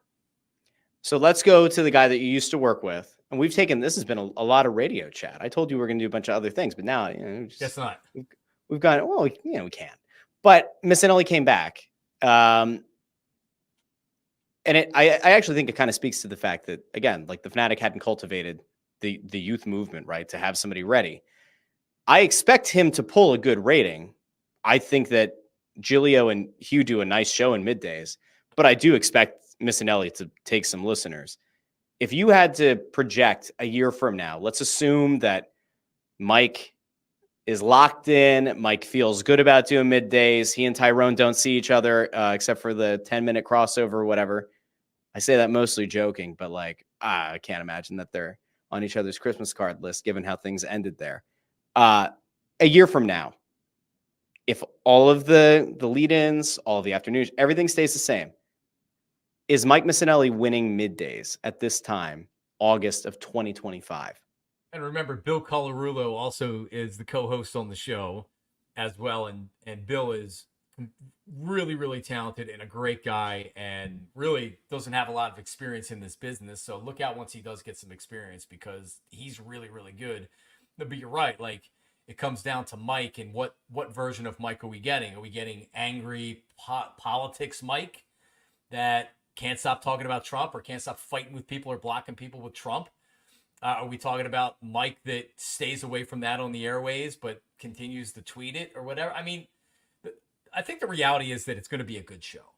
So let's go to the guy that you used to work with. And this has been a lot of radio chat. I told you we're going to do a bunch of other things, but now, guess not. We've gone, we can. But Missanelli came back. And I actually think it kind of speaks to the fact that, again, like the Fanatic hadn't cultivated the youth movement, right, to have somebody ready. I expect him to pull a good rating. I think that Giglio and Hugh do a nice show in middays, but I do expect Missanelli to take some listeners. If you had to project a year from now, let's assume that Mike is locked in. Mike feels good about doing middays. He and Tyrone don't see each other except for the 10-minute crossover or whatever. I say that mostly joking, but like, I can't imagine that they're on each other's Christmas card list, given how things ended there. A year from now, if all of the lead-ins, all of the afternoons, everything stays the same, is Mike Missanelli winning middays at this time, August of 2025? And remember, Bill Colarulo also is the co-host on the show as well. And Bill is really, really talented and a great guy and really doesn't have a lot of experience in this business. So look out once he does get some experience because he's really, really good. But you're right. Like, it comes down to Mike and what version of Mike are we getting? Are we getting angry politics Mike that can't stop talking about Trump or can't stop fighting with people or blocking people with Trump? Are we talking about Mike that stays away from that on the airways but continues to tweet it or whatever? I mean, I think the reality is that it's going to be a good show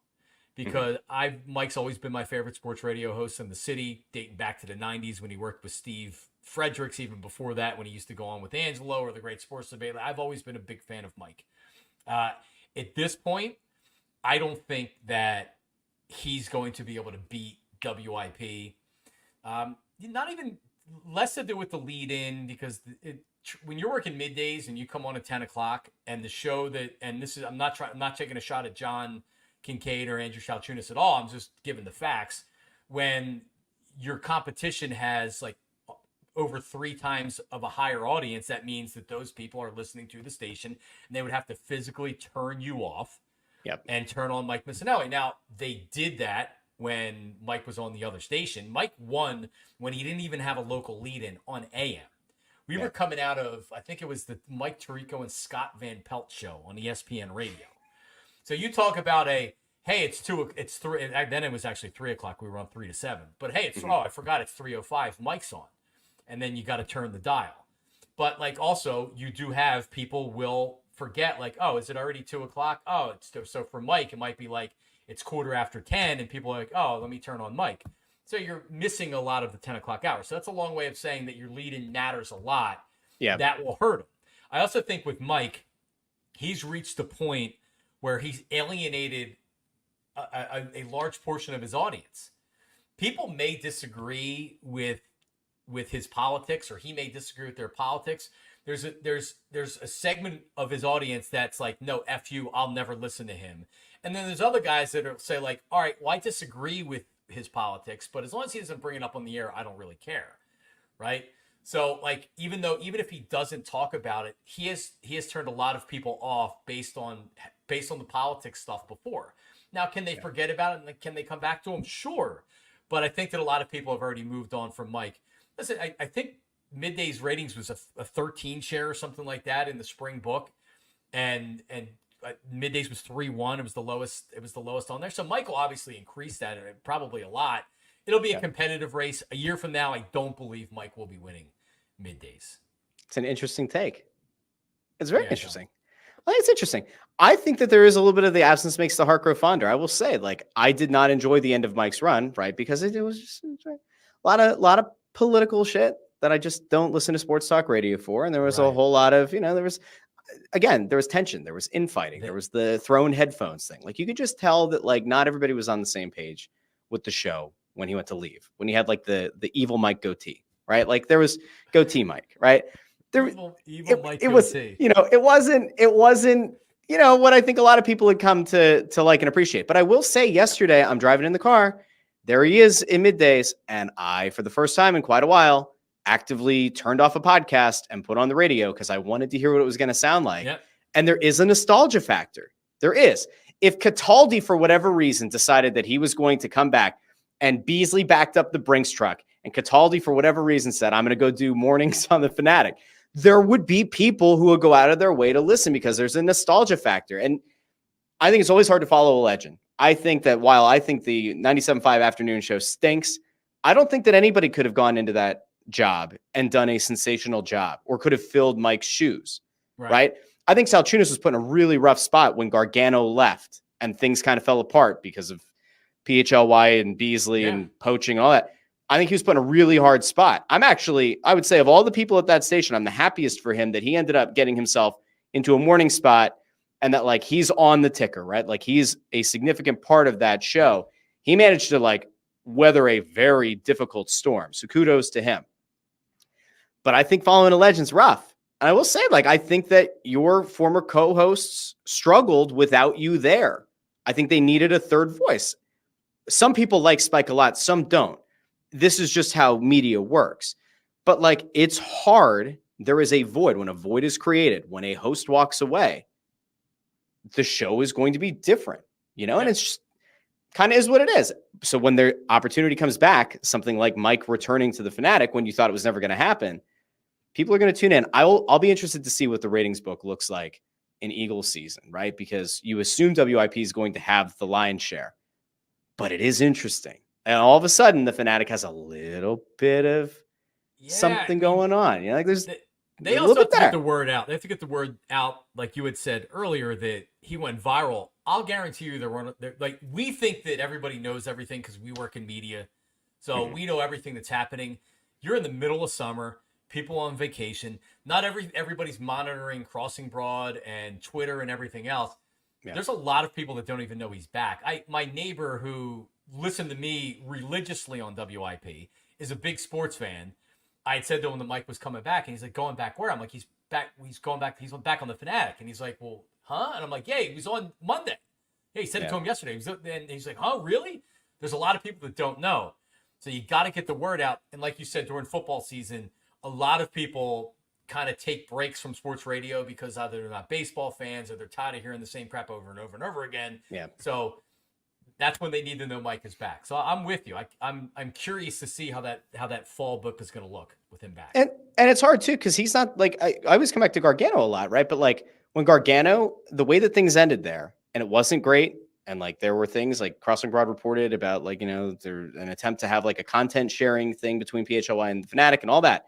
because Mike's always been my favorite sports radio host in the city, dating back to the 90s when he worked with Steve Fredericks, even before that, when he used to go on with Angelo or the Great Sports Debate. I've always been a big fan of Mike. At this point, I don't think that he's going to be able to beat WIP. Not even less to do with the lead in, because when you're working middays and you come on at 10 o'clock and the show that, and this is, I'm not taking a shot at John Kincaid or Andrew Chalchunas at all. I'm just giving the facts. When your competition has like over 3 times of a higher audience, that means that those people are listening to the station, and they would have to physically turn you off. Yep. And turn on Mike Missanelli. Now, they did that when Mike was on the other station. Mike won when he didn't even have a local lead-in on AM. We were coming out of, I think it was the Mike Tirico and Scott Van Pelt show on ESPN radio. So you talk about hey, it's 3, then it was actually 3 o'clock. We were on 3 to 7. But hey, I forgot it's 3:05. Mike's on. And then you got to turn the dial. But like also, you do have people will forget, like, oh, is it already 2 o'clock? Oh, so for Mike, it might be like it's 10:15, and people are like, oh, let me turn on Mike. So you're missing a lot of the 10 o'clock hour. So that's a long way of saying that your lead-in matters a lot. Yeah, that will hurt him. I also think with Mike, he's reached the point where he's alienated a large portion of his audience. People may disagree with his politics, or he may disagree with their politics. There's a segment of his audience that's like, no, F you, I'll never listen to him. And then there's other guys that say like, all right, well, I disagree with his politics, but as long as he doesn't bring it up on the air, I don't really care. Right? So like, even if he doesn't talk about it, he has turned a lot of people off based on the politics stuff before. Now, can they forget about it, and can they come back to him? Sure. But I think that a lot of people have already moved on from Mike. Listen, I think Midday's ratings was a 13 share or something like that in the spring book, and Midday's was 3.1. It was the lowest. It was the lowest on there. So Michael obviously increased that, and probably a lot. It'll be a competitive race. A year from now, I don't believe Mike will be winning Middays. It's an interesting take. It's very interesting. I think it's interesting. I think that there is a little bit of the absence makes the heart grow fonder. I will say, like, I did not enjoy the end of Mike's run, right? Because it was just a lot of political shit that I just don't listen to sports talk radio for. And there was a whole lot of, there was tension, there was infighting, there was the thrown headphones thing. Like, you could just tell that, like, not everybody was on the same page with the show when he went to leave, when he had like the evil Mike goatee, right? Like, there was goatee Mike, right? Evil Mike goatee. Was, it wasn't, what I think a lot of people had come to like and appreciate. But I will say, yesterday, I'm driving in the car, there he is in Middays, and I, for the first time in quite a while, actively turned off a podcast and put on the radio because I wanted to hear what it was going to sound like. Yep. And there is a nostalgia factor. There is. If Cataldi, for whatever reason, decided that he was going to come back, and Beasley backed up the Brinks truck, and Cataldi, for whatever reason, said, I'm going to go do mornings on the Fanatic, there would be people who would go out of their way to listen because there's a nostalgia factor. And I think it's always hard to follow a legend. I think that while I think the 97.5 afternoon show stinks, I don't think that anybody could have gone into that job and done a sensational job or could have filled Mike's shoes, right? I think Chalchunas was put in a really rough spot when Gargano left and things kind of fell apart because of PHLY and Beasley and poaching and all that. I think he was put in a really hard spot. I would say of all the people at that station, I'm the happiest for him that he ended up getting himself into a morning spot and that, like, he's on the ticker, right? Like, he's a significant part of that show. He managed to, like, weather a very difficult storm. So kudos to him. But I think following a legend's rough. And I will say, like, I think that your former co-hosts struggled without you there. I think they needed a third voice. Some people like Spike a lot, some don't. This is just how media works. But, like, it's hard. There is a void. When a void is created, when a host walks away, the show is going to be different, and it's just kind of is what it is. So when the opportunity comes back, something like Mike returning to the Fanatic when you thought it was never going to happen, people are going to tune in. I'll be interested to see what the ratings book looks like in Eagles season, right? Because you assume WIP is going to have the lion's share, but it is interesting. And all of a sudden the Fanatic has a little bit of something going on. Like there's they also have to get the word out. They have to get the word out, like you had said earlier, that he went viral. I'll guarantee you like, we think that everybody knows everything because we work in media. So we know everything that's happening. you're in the middle of summer, people on vacation. Not everybody's monitoring Crossing Broad and Twitter and everything else. Yeah. There's a lot of people that don't even know he's back. My neighbor who listened to me religiously on WIP is a big sports fan. I had said to him the Mike was coming back, and he's like, going back where? I'm like, he's back. He's going back. He's back on the Fanatic. And he's like, well, huh? And I'm like, yeah, he was on Monday. Yeah, he said it to him yesterday. And he's like, huh, really? There's a lot of people that don't know. So you got to get the word out. And like you said, during football season, a lot of people kind of take breaks from sports radio because either they're not baseball fans or they're tired of hearing the same crap over and over and over again. Yeah. So that's when they need to know Mike is back. So I'm with you. I'm curious to see how that fall book is going to look with him back. And it's hard too, because he's not like, I always come back to Gargano a lot, right? But like when Gargano, the way that things ended there, and it wasn't great. And like there were things like Crossing Broad reported about, like, there's an attempt to have like a content sharing thing between PHLY and the Fanatic and all that.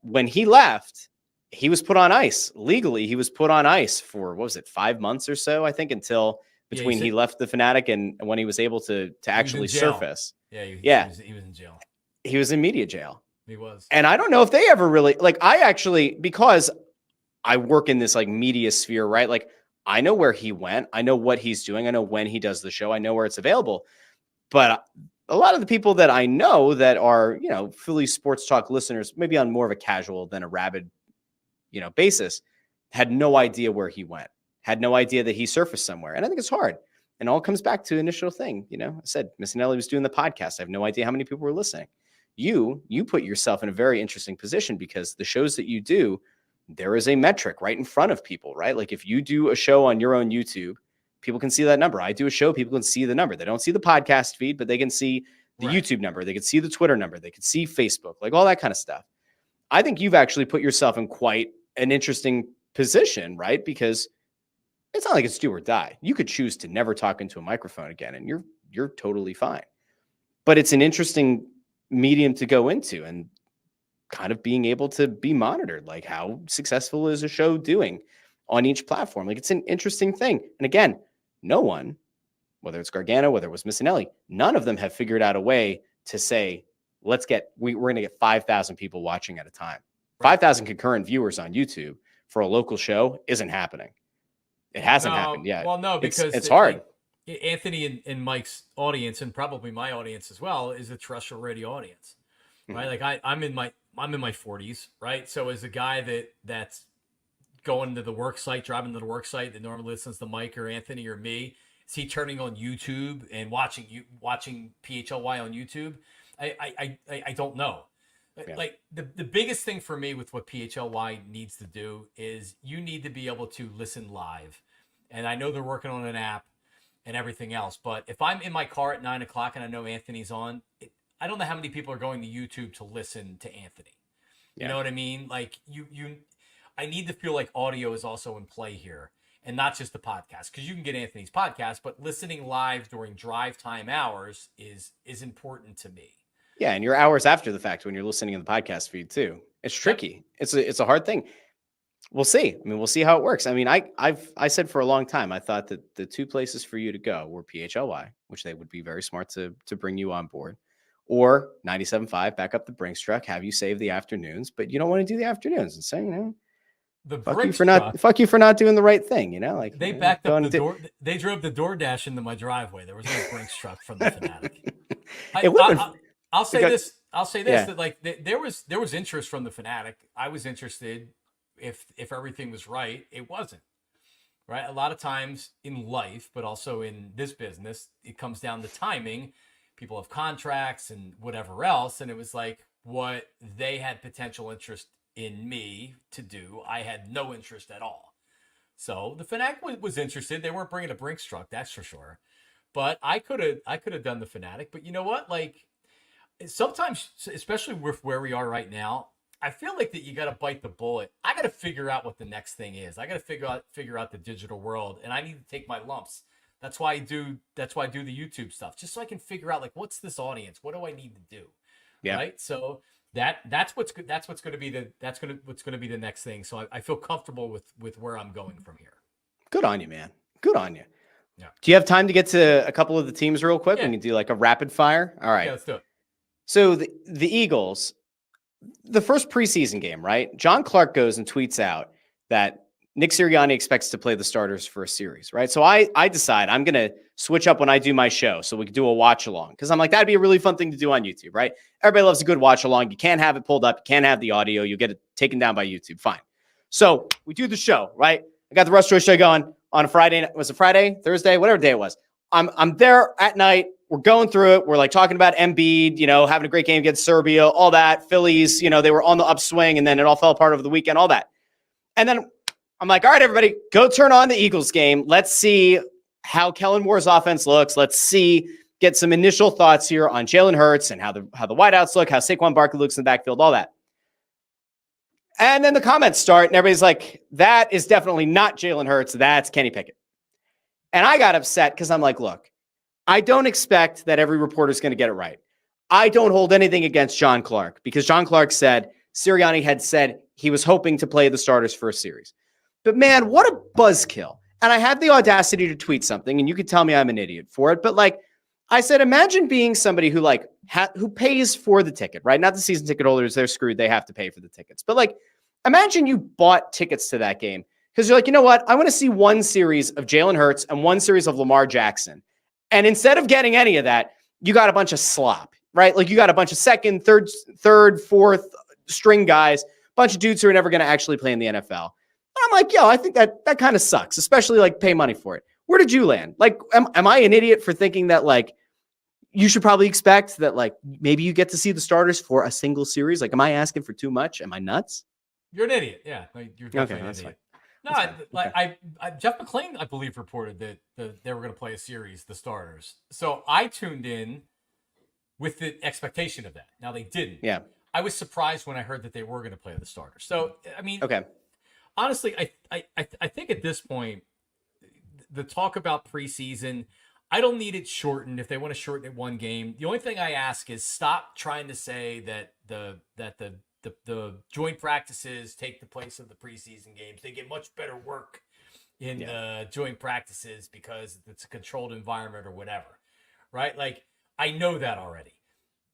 When he left, he was put on ice legally. He was put on ice for, what was it, 5 months or so, I think, until between he left the Fanatic and when he was able to actually surface. Yeah. He was in jail. He was in media jail. He was. And I don't know if they ever really, like, I actually, because I work in this like media sphere, right? Like I know where he went. I know what he's doing. I know when he does the show. I know where it's available. But a lot of the people that I know that are, Philly sports talk listeners, maybe on more of a casual than a rabid, basis, had no idea where he went, had no idea that he surfaced somewhere. And I think it's hard. And it all comes back to the initial thing. I said, Missanelli was doing the podcast. I have no idea how many people were listening. You put yourself in a very interesting position because the shows that you do, there is a metric right in front of people, right? Like if you do a show on your own YouTube, people can see that number. I do a show, people can see the number. They don't see the podcast feed, but they can see the YouTube number. They can see the Twitter number. They can see Facebook, like all that kind of stuff. I think you've actually put yourself in quite an interesting position, right? Because it's not like it's do or die. You could choose to never talk into a microphone again, and you're totally fine. But it's an interesting medium to go into and kind of being able to be monitored. Like how successful is a show doing on each platform? Like it's an interesting thing. And again, no one, whether it's Gargano, whether it was Missanelli, none of them have figured out a way to say, we're going to get 5,000 people watching at a time. 5,000 concurrent viewers on YouTube for a local show isn't happening. It hasn't happened yet. Well, no, because it's hard. Like, Anthony and Mike's audience, and probably my audience as well, is a terrestrial radio audience, right? Like I'm in my 40s, right? So as a guy that's going to the work site, driving to the work site, that normally listens to Mike or Anthony or me, is he turning on YouTube and watching PHLY on YouTube? I don't know. Yeah. Like the biggest thing for me with what PHLY needs to do is you need to be able to listen live. And I know they're working on an app and everything else, but if I'm in my car at 9:00 and I know Anthony's on, I don't know how many people are going to YouTube to listen to Anthony. You know what I mean? Like I need to feel like audio is also in play here and not just the podcast, because you can get Anthony's podcast, but listening live during drive time hours is important to me. Yeah, and your hours after the fact when you're listening to the podcast feed too. It's tricky. It's a hard thing. We'll see. I mean, we'll see how it works. I mean, I said for a long time, I thought that the two places for you to go were PHLY, which they would be very smart to bring you on board, or 97.5, back up the Brinks truck, have you save the afternoons, but you don't want to do the afternoons and say, fuck you for not doing the right thing, like they backed up the door. They drove the DoorDash into my driveway. There was no Brinks truck from the Fanatic. I'll say this. That like there was interest from the Fanatic. I was interested if everything was right. It wasn't right. A lot of times in life, but also in this business, it comes down to timing. People have contracts and whatever else, and it was like what they had potential interest in me to do, I had no interest at all. So the Fanatic was interested. They weren't bringing a Brinks truck, that's for sure. But I could have done the Fanatic. But you know what? Like sometimes, especially with where we are right now, I feel like that you got to bite the bullet. I got to figure out what the next thing is. I got to figure out the digital world, and I need to take my lumps. That's why I do the YouTube stuff, just so I can figure out like what's this audience? What do I need to do? Yeah. Right. So that's what's going to be the next thing. So I feel comfortable with where I'm going from here. Good on you, man. Good on you. Yeah. Do you have time to get to a couple of the teams real quick? Yeah. We can do like a rapid fire. All right. Yeah, let's do it. So the Eagles, the first preseason game, right? John Clark goes and tweets out that Nick Sirianni expects to play the starters for a series, right? So I decide I'm going to switch up when I do my show so we can do a watch along, because I'm like, that'd be a really fun thing to do on YouTube, right? Everybody loves a good watch along. You can't have it pulled up. You can't have the audio. You'll get it taken down by YouTube. Fine. So we do the show, right? I got the Russ Joy Show going on a Friday. Was it Friday, Thursday, whatever day it was. I'm there at night. We're going through it. We're like talking about Embiid, having a great game against Serbia, all that. Phillies, they were on the upswing, and then it all fell apart over the weekend, all that. And then I'm like, all right, everybody, go turn on the Eagles game. Let's see how Kellen Moore's offense looks. Let's get some initial thoughts here on Jalen Hurts and how the wideouts look, how Saquon Barkley looks in the backfield, all that. And then the comments start, and everybody's like, that is definitely not Jalen Hurts. That's Kenny Pickett. And I got upset because I'm like, look, I don't expect that every reporter is going to get it right. I don't hold anything against John Clark, because John Clark said Sirianni had said he was hoping to play the starters for a series. But man, what a buzzkill. And I had the audacity to tweet something, and you could tell me I'm an idiot for it. But I said, imagine being somebody who who pays for the ticket, right? Not the season ticket holders. They're screwed. They have to pay for the tickets. But imagine you bought tickets to that game because you're like, you know what? I want to see one series of Jalen Hurts and one series of Lamar Jackson. And instead of getting any of that, you got a bunch of slop, right? You got a bunch of second, third, fourth string guys, a bunch of dudes who are never going to actually play in the NFL. I'm like, I think that kind of sucks, especially pay money for it. Where did you land? Am I an idiot for thinking that you should probably expect that maybe you get to see the starters for a single series? Am I asking for too much? Am I nuts? You're an idiot. Yeah. You're definitely an idiot. No, okay. Jeff McClain, I believe, reported that they were going to play a series, the starters. So I tuned in with the expectation of that. Now they didn't. Yeah. I was surprised when I heard that they were going to play the starters. So, I mean, okay. Honestly, I think at this point, the talk about preseason, I don't need it shortened. If they want to shorten it one game, the only thing I ask is stop trying to say that the joint practices take the place of the preseason games. They get much better work in the joint practices because it's a controlled environment or whatever, right? I know that already.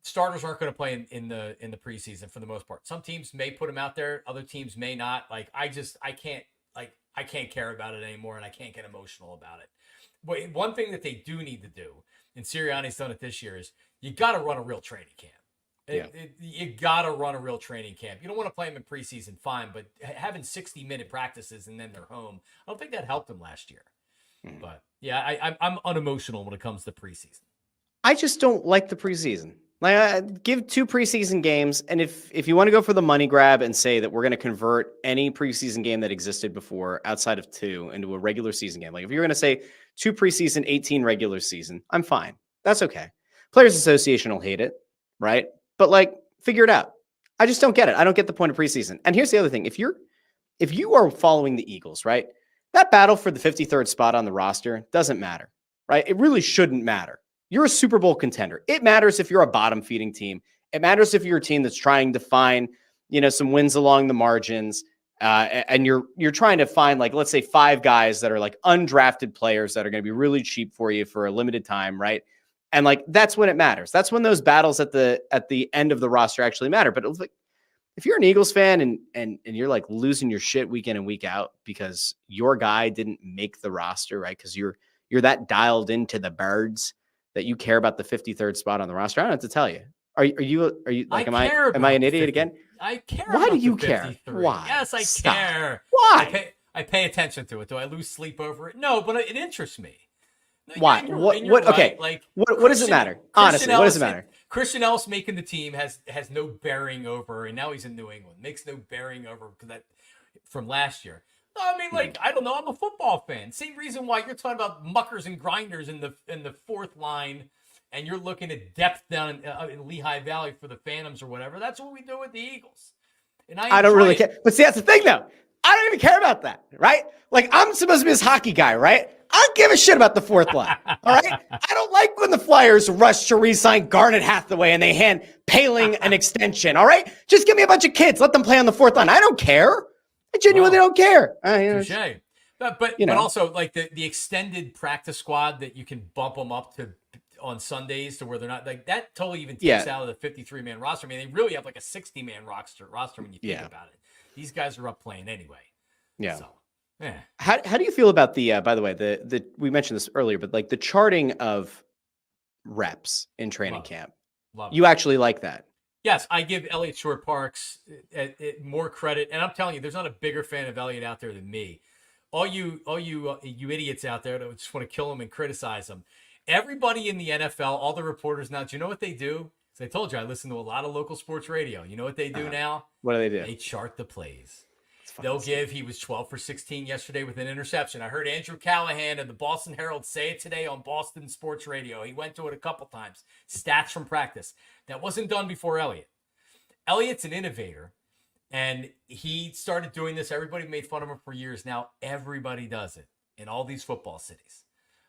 Starters aren't going to play in the preseason for the most part. Some teams may put them out there. Other teams may not. I can't care about it anymore, and I can't get emotional about it. But one thing that they do need to do, and Sirianni's done it this year, is you got to run a real training camp. You got to run a real training camp. You don't want to play them in preseason, fine, but having 60-minute practices and then they're home, I don't think that helped them last year. But yeah, I'm unemotional when it comes to preseason. I just don't like the preseason. Give 2 preseason games, and if you want to go for the money grab and say that we're going to convert any preseason game that existed before outside of 2 into a regular season game, if you're going to say 2 preseason, 18 regular season, I'm fine. That's okay. Players Association will hate it, right? But figure it out. I just don't get it. I don't get the point of preseason. And here's the other thing: if you are following the Eagles, right, that battle for the 53rd spot on the roster doesn't matter, right? It really shouldn't matter. You're a Super Bowl contender. It matters if you're a bottom feeding team. It matters if you're a team that's trying to find, some wins along the margins. And you're trying to find let's say 5 guys that are undrafted players that are going to be really cheap for you for a limited time. Right. And that's when it matters. That's when those battles at the end of the roster actually matter. But if you're an Eagles fan and you're losing your shit week in and week out because your guy didn't make the roster, right? Because you're that dialed into the birds that you care about the 53rd spot on the roster. I don't have to tell you. Are you am I an idiot again? I care. Why do you care? Why? Yes, I Stop. care. Why? I pay attention to it. Do I lose sleep over it? No, but it interests me. Why? What? Okay. Right. What does it matter? Honestly, what does it matter? Christian Ellis making the team has no bearing over, and now he's in New England. Makes no bearing over because that from last year. I mean, I don't know. I'm a football fan. Same reason why you're talking about muckers and grinders in the 4th line, and you're looking at depth down in Lehigh Valley for the Phantoms or whatever. That's what we do with the Eagles. And I don't really care. But see, that's the thing, though. I don't even care about that, right? I'm supposed to be this hockey guy, right? I don't give a shit about the 4th line, all right? I don't like when the Flyers rush to re-sign Garnet Hathaway and they hand Paling an extension, all right? Just give me a bunch of kids. Let them play on the 4th line. I don't care. I genuinely don't care. Touche. But also the extended practice squad that you can bump them up to on Sundays to where they're not like that. Totally even takes Yeah. out of the 53-man roster. I mean, they really have like a 60-man roster when you think Yeah. about it. These guys are up playing anyway. Yeah. So, yeah. How do you feel about the by the way, the we mentioned this earlier, but like the charting of reps in training camp? Love you it. actually like that? Yes, I give Elliott Short Parks more credit, and I'm telling you, there's not a bigger fan of Elliott out there than me. All you idiots out there that just want to kill him and criticize him. Everybody in the NFL, all the reporters now, do you know what they do? So I told you I listen to a lot of local sports radio. You know what they do now? What do they do? They chart the plays. They'll give, he was 12 for 16 yesterday with an interception. I heard Andrew Callahan of the Boston Herald say it today on Boston Sports Radio. He went to it a couple times. Stats from practice. That wasn't done before Elliott. Elliott's an innovator, and he started doing this. Everybody made fun of him for years. Now everybody does it in all these football cities.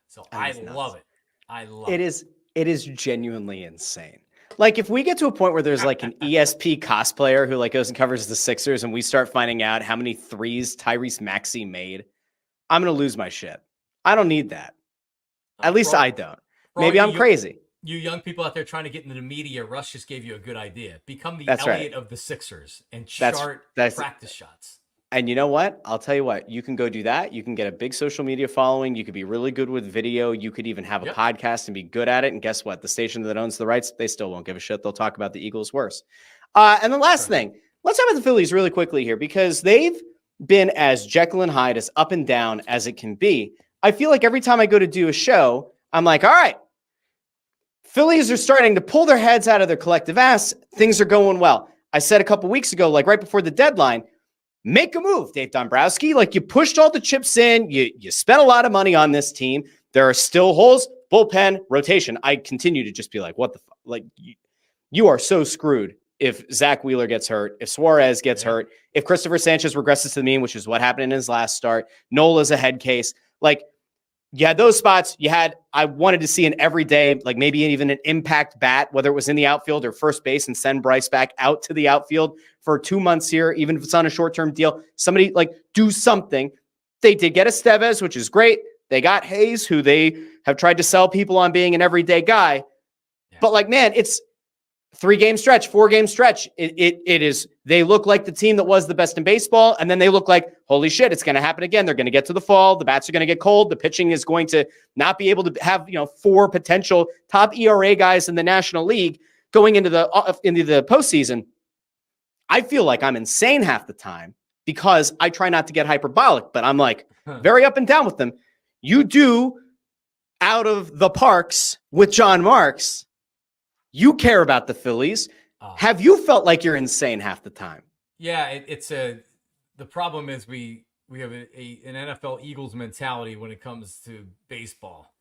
So I love it. I love it. It is genuinely insane. Like if we get to a point where there's like an ESP cosplayer who like goes and covers the Sixers and we start finding out how many threes Tyrese Maxey made, I'm going to lose my shit. I don't need that. At least I don't. Maybe I'm crazy. You young people out there trying to get into the media, Russ just gave you a good idea. Become the Elliott of the Sixers and chart practice shots. And you know what? I'll tell you what, you can go do that. You can get a big social media following. You could be really good with video. You could even have a podcast and be good at it. And guess what? The station that owns the rights, they still won't give a shit. They'll talk about the Eagles worse. And the last thing, let's talk about the Phillies really quickly here because they've been as Jekyll and Hyde, as up and down as it can be. I feel like every time I go to do a show, I'm like, all right, Phillies are starting to pull their heads out of their collective ass. Things are going well. I said a couple weeks ago, like right before the deadline, make a move, Dave Dombrowski. Like you pushed all the chips in. You spent a lot of money on this team. There are still holes, bullpen, rotation. I continue to just be like, what the fuck? Like you are so screwed if Zach Wheeler gets hurt, if Suarez gets hurt, if Christopher Sanchez regresses to the mean, which is what happened in his last start. Nola's a head case. Like you had those spots. I wanted to see an everyday, like maybe even an impact bat, whether it was in the outfield or first base, and send Bryce back out to the outfield for 2 months here, even if it's on a short-term deal. Somebody like do something. They did get Estevez, which is great. They got Hayes, who they have tried to sell people on being an everyday guy. Yeah. But like, man, it's 3-game stretch, 4-game stretch. It is. They look like the team that was the best in baseball, and then they look like, holy shit, it's going to happen again. They're going to get to the fall. The bats are going to get cold. The pitching is going to not be able to have 4 potential top ERA guys in the National League going into the postseason. I feel like I'm insane half the time because I try not to get hyperbolic, but I'm like very up and down with them. You do out of the parks with Jon Marks. You care about the Phillies. Have you felt like you're insane half the time? Yeah, the problem is we have an NFL Eagles mentality when it comes to baseball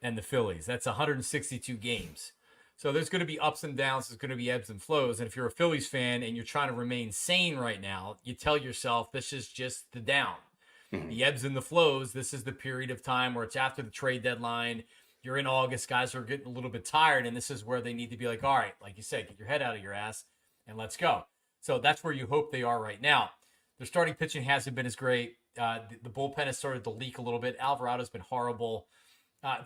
and the Phillies. That's 162 games. So there's going to be ups and downs. There's going to be ebbs and flows. And if you're a Phillies fan and you're trying to remain sane right now, you tell yourself this is just the down. Mm-hmm. The ebbs and the flows, this is the period of time where it's after the trade deadline. You're in August, guys are getting a little bit tired, and this is where they need to be like, all right, like you said, get your head out of your ass and let's go. So that's where you hope they are right now. Their starting pitching hasn't been as great. The bullpen has started to leak a little bit. Alvarado's been horrible.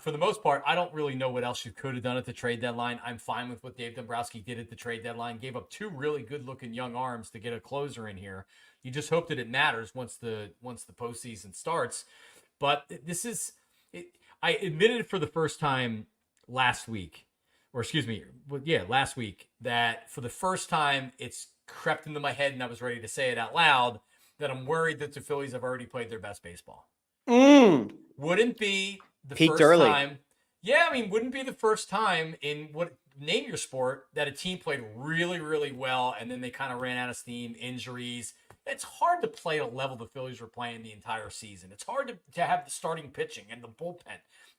For the most part, I don't really know what else you could have done at the trade deadline. I'm fine with what Dave Dombrowski did at the trade deadline. Gave up 2 really good-looking young arms to get a closer in here. You just hope that it matters once the postseason starts. But this is I admitted for the first time last week, that for the first time it's crept into my head and I was ready to say it out loud, that I'm worried that the Phillies have already played their best baseball. Wouldn't be the peaked first early. time. Yeah, I mean, wouldn't be the first time in name your sport that a team played really, really well and then they kind of ran out of steam, injuries. It's hard to play at a level the Phillies were playing the entire season. It's hard to have the starting pitching and the bullpen.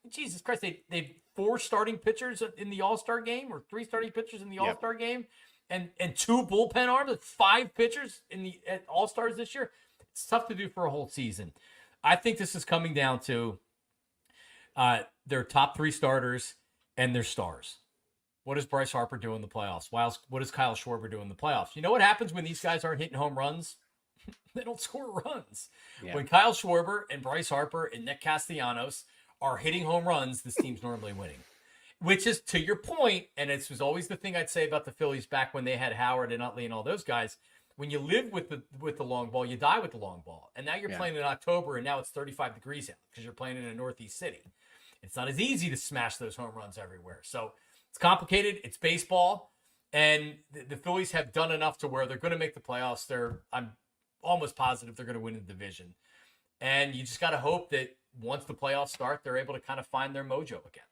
Jesus Christ, they've 4 starting pitchers in the All-Star game or 3 starting pitchers in the All-Star game and 2 bullpen arms with 5 pitchers at All-Stars this year. It's tough to do for a whole season. I think this is coming down to their top 3 starters and their stars. What does Bryce Harper do in the playoffs? What does Kyle Schwarber do in the playoffs? You know what happens when these guys aren't hitting home runs? They don't score runs. Yeah. When Kyle Schwarber and Bryce Harper and Nick Castellanos are hitting home runs, this team's normally winning. which is to your point, and this was always the thing I'd say about the Phillies back when they had Howard and Utley and all those guys. When you live with the long ball, you die with the long ball. And now you're playing in October, and now it's 35 degrees out because you're playing in a Northeast city. It's not as easy to smash those home runs everywhere. So it's complicated. It's baseball. And the Phillies have done enough to where they're going to make the playoffs. I'm almost positive they're going to win the division. And you just got to hope that once the playoffs start, they're able to kind of find their mojo again.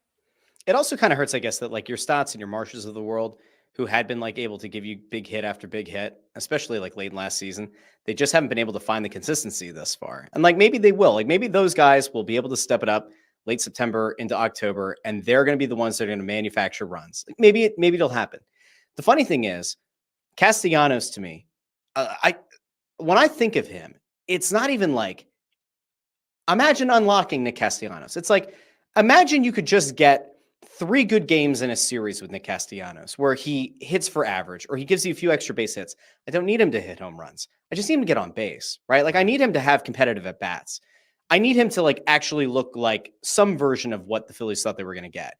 It also kind of hurts, I guess, that like your Stotts and your Marshes of the world, who had been like able to give you big hit after big hit, especially like late in last season, they just haven't been able to find the consistency thus far. And like maybe they will. Like maybe those guys will be able to step it up late September into October, and they're going to be the ones that are going to manufacture runs. Like maybe it'll happen. The funny thing is, Castellanos to me, when I think of him, it's not even like, imagine unlocking Nick Castellanos. It's like, imagine you could just get 3 good games in a series with Nick Castellanos where he hits for average or he gives you a few extra base hits. I don't need him to hit home runs. I just need him to get on base, right? Like I need him to have competitive at bats. I need him to like actually look like some version of what the Phillies thought they were going to get.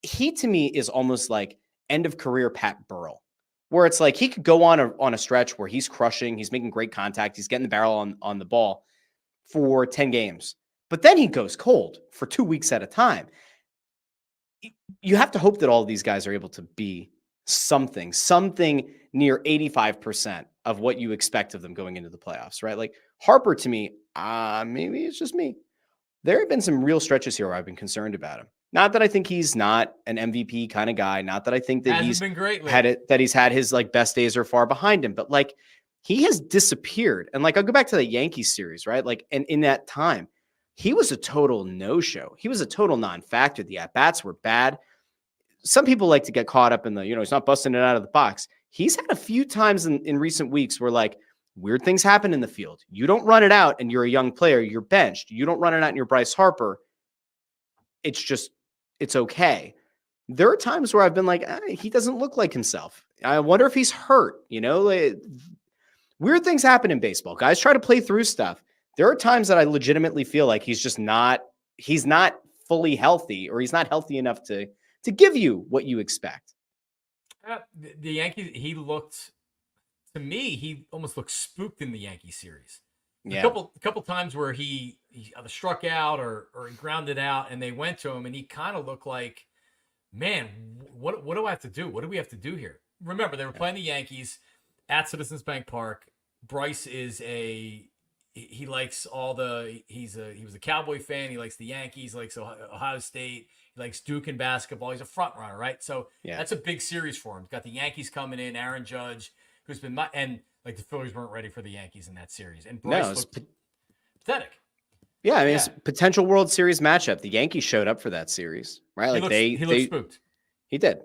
He to me is almost like end of career Pat Burrell, where it's like he could go on a stretch where he's crushing, he's making great contact, he's getting the barrel on the ball for 10 games. But then he goes cold for 2 weeks at a time. You have to hope that all of these guys are able to be something near 85% of what you expect of them going into the playoffs, right? Like Harper to me, maybe it's just me. There have been some real stretches here where I've been concerned about him. Not that I think he's not an MVP kind of guy. Not that I think that he's been great that he's had his like best days are far behind him, but like he has disappeared. And like, I'll go back to the Yankees series, right? Like, and in that time, he was a total no-show. He was a total non-factor. The at-bats were bad. Some people like to get caught up in the, he's not busting it out of the box. He's had a few times in recent weeks where like weird things happen in the field. You don't run it out and you're a young player, you're benched. You don't run it out and you're Bryce Harper. It's okay. There are times where I've been like, he doesn't look like himself. I wonder if he's hurt, like, weird things happen in baseball. Guys try to play through stuff. There are times that I legitimately feel like he's not fully healthy, or he's not healthy enough to give you what you expect. The Yankees, he almost looked spooked in the Yankee series. Yeah. A couple times where he either struck out or he grounded out, and they went to him, and he kind of looked like, man, what do I have to do? What do we have to do here? Remember, they were playing the Yankees at Citizens Bank Park. Bryce is he likes he was a Cowboy fan. He likes the Yankees, likes Ohio State. He likes Duke in basketball. He's a front runner, right? So that's a big series for him. He's got the Yankees coming in, Aaron Judge, who's been and like the Phillies weren't ready for the Yankees in that series. And Bryce looked pathetic. Yeah, I mean, it's a potential World Series matchup. The Yankees showed up for that series, right? Like he looked spooked. He did.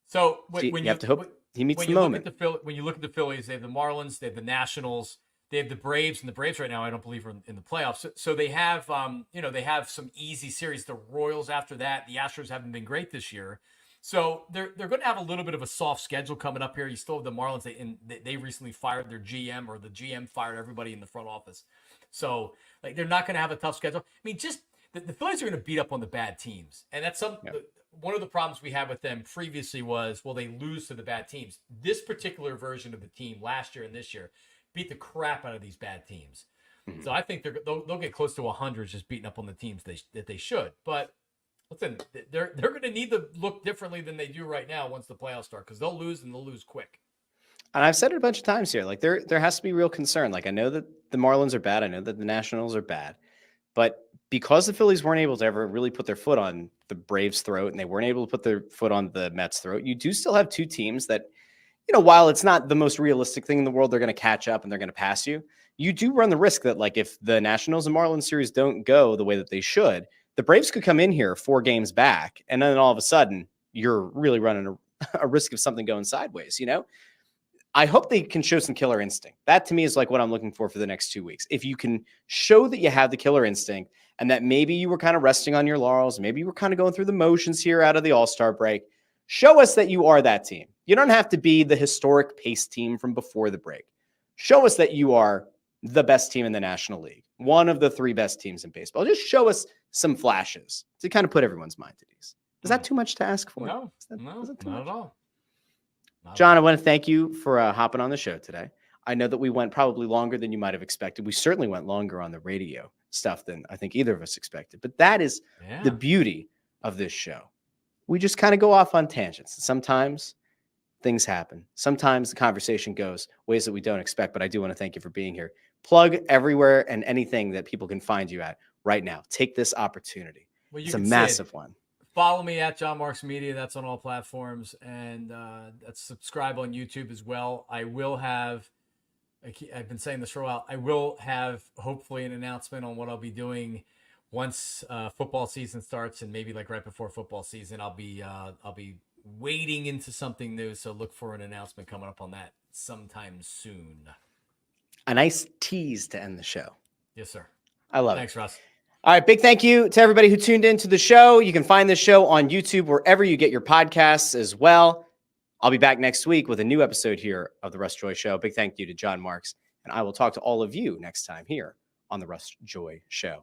So when you have to hope he meets the moment. When you look at the Phillies, they have the Marlins, they have the Nationals, they have the Braves, and the Braves right now I don't believe are in the playoffs. So they have they have some easy series. The Royals after that. The Astros haven't been great this year. So they're going to have a little bit of a soft schedule coming up here. You still have the Marlins. They recently fired their GM, or the GM fired everybody in the front office. So like they're not going to have a tough schedule. I mean, just the Phillies are going to beat up on the bad teams, and that's one of the problems we had with them previously was, well, they lose to the bad teams. This particular version of the team last year and this year beat the crap out of these bad teams. Mm-hmm. So I think they'll get close to 100 just beating up on the teams that they should. But listen, they're going to need to look differently than they do right now once the playoffs start, because they'll lose, and they'll lose quick. And I've said it a bunch of times here. Like there has to be real concern. Like I know that the Marlins are bad. I know that the Nationals are bad. But because the Phillies weren't able to ever really put their foot on the Braves' throat, and they weren't able to put their foot on the Mets' throat, you do still have two teams that, while it's not the most realistic thing in the world, they're going to catch up and they're going to pass you. You do run the risk that, like, if the Nationals and Marlins series don't go the way that they should, the Braves could come in here 4 games back, and then all of a sudden you're really running a risk of something going sideways, I hope they can show some killer instinct. That to me is like what I'm looking for the next 2 weeks. If you can show that you have the killer instinct, and that maybe you were kind of resting on your laurels, maybe you were kind of going through the motions here out of the All-Star break, show us that you are that team. You don't have to be the historic pace team from before the break. Show us that you are the best team in the National League, one of the 3 best teams in baseball. Just show us some flashes to kind of put everyone's mind at ease. Is that too much to ask for? No, Is that not too much? at all. John, I want to thank you for hopping on the show today. I know that we went probably longer than you might have expected. We certainly went longer on the radio stuff than I think either of us expected. But that is the beauty of this show. We just kind of go off on tangents. Sometimes things happen. Sometimes the conversation goes ways that we don't expect. But I do want to thank you for being here. Plug everywhere and anything that people can find you at right now. Take this opportunity. Well, it's a massive one. Follow me at Jon Marks Media. That's on all platforms. And that's subscribe on YouTube as well. I will have, I've been saying this for a while, I will have hopefully an announcement on what I'll be doing once football season starts, and maybe like right before football season, I'll be wading into something new. So look for an announcement coming up on that sometime soon. A nice tease to end the show. Yes, sir. I love Thanks, it. Russ. All right. Big thank you to everybody who tuned into the show. You can find this show on YouTube, wherever you get your podcasts as well. I'll be back next week with a new episode here of the Russ Joy Show. Big thank you to Jon Marks. And I will talk to all of you next time here on the Russ Joy Show.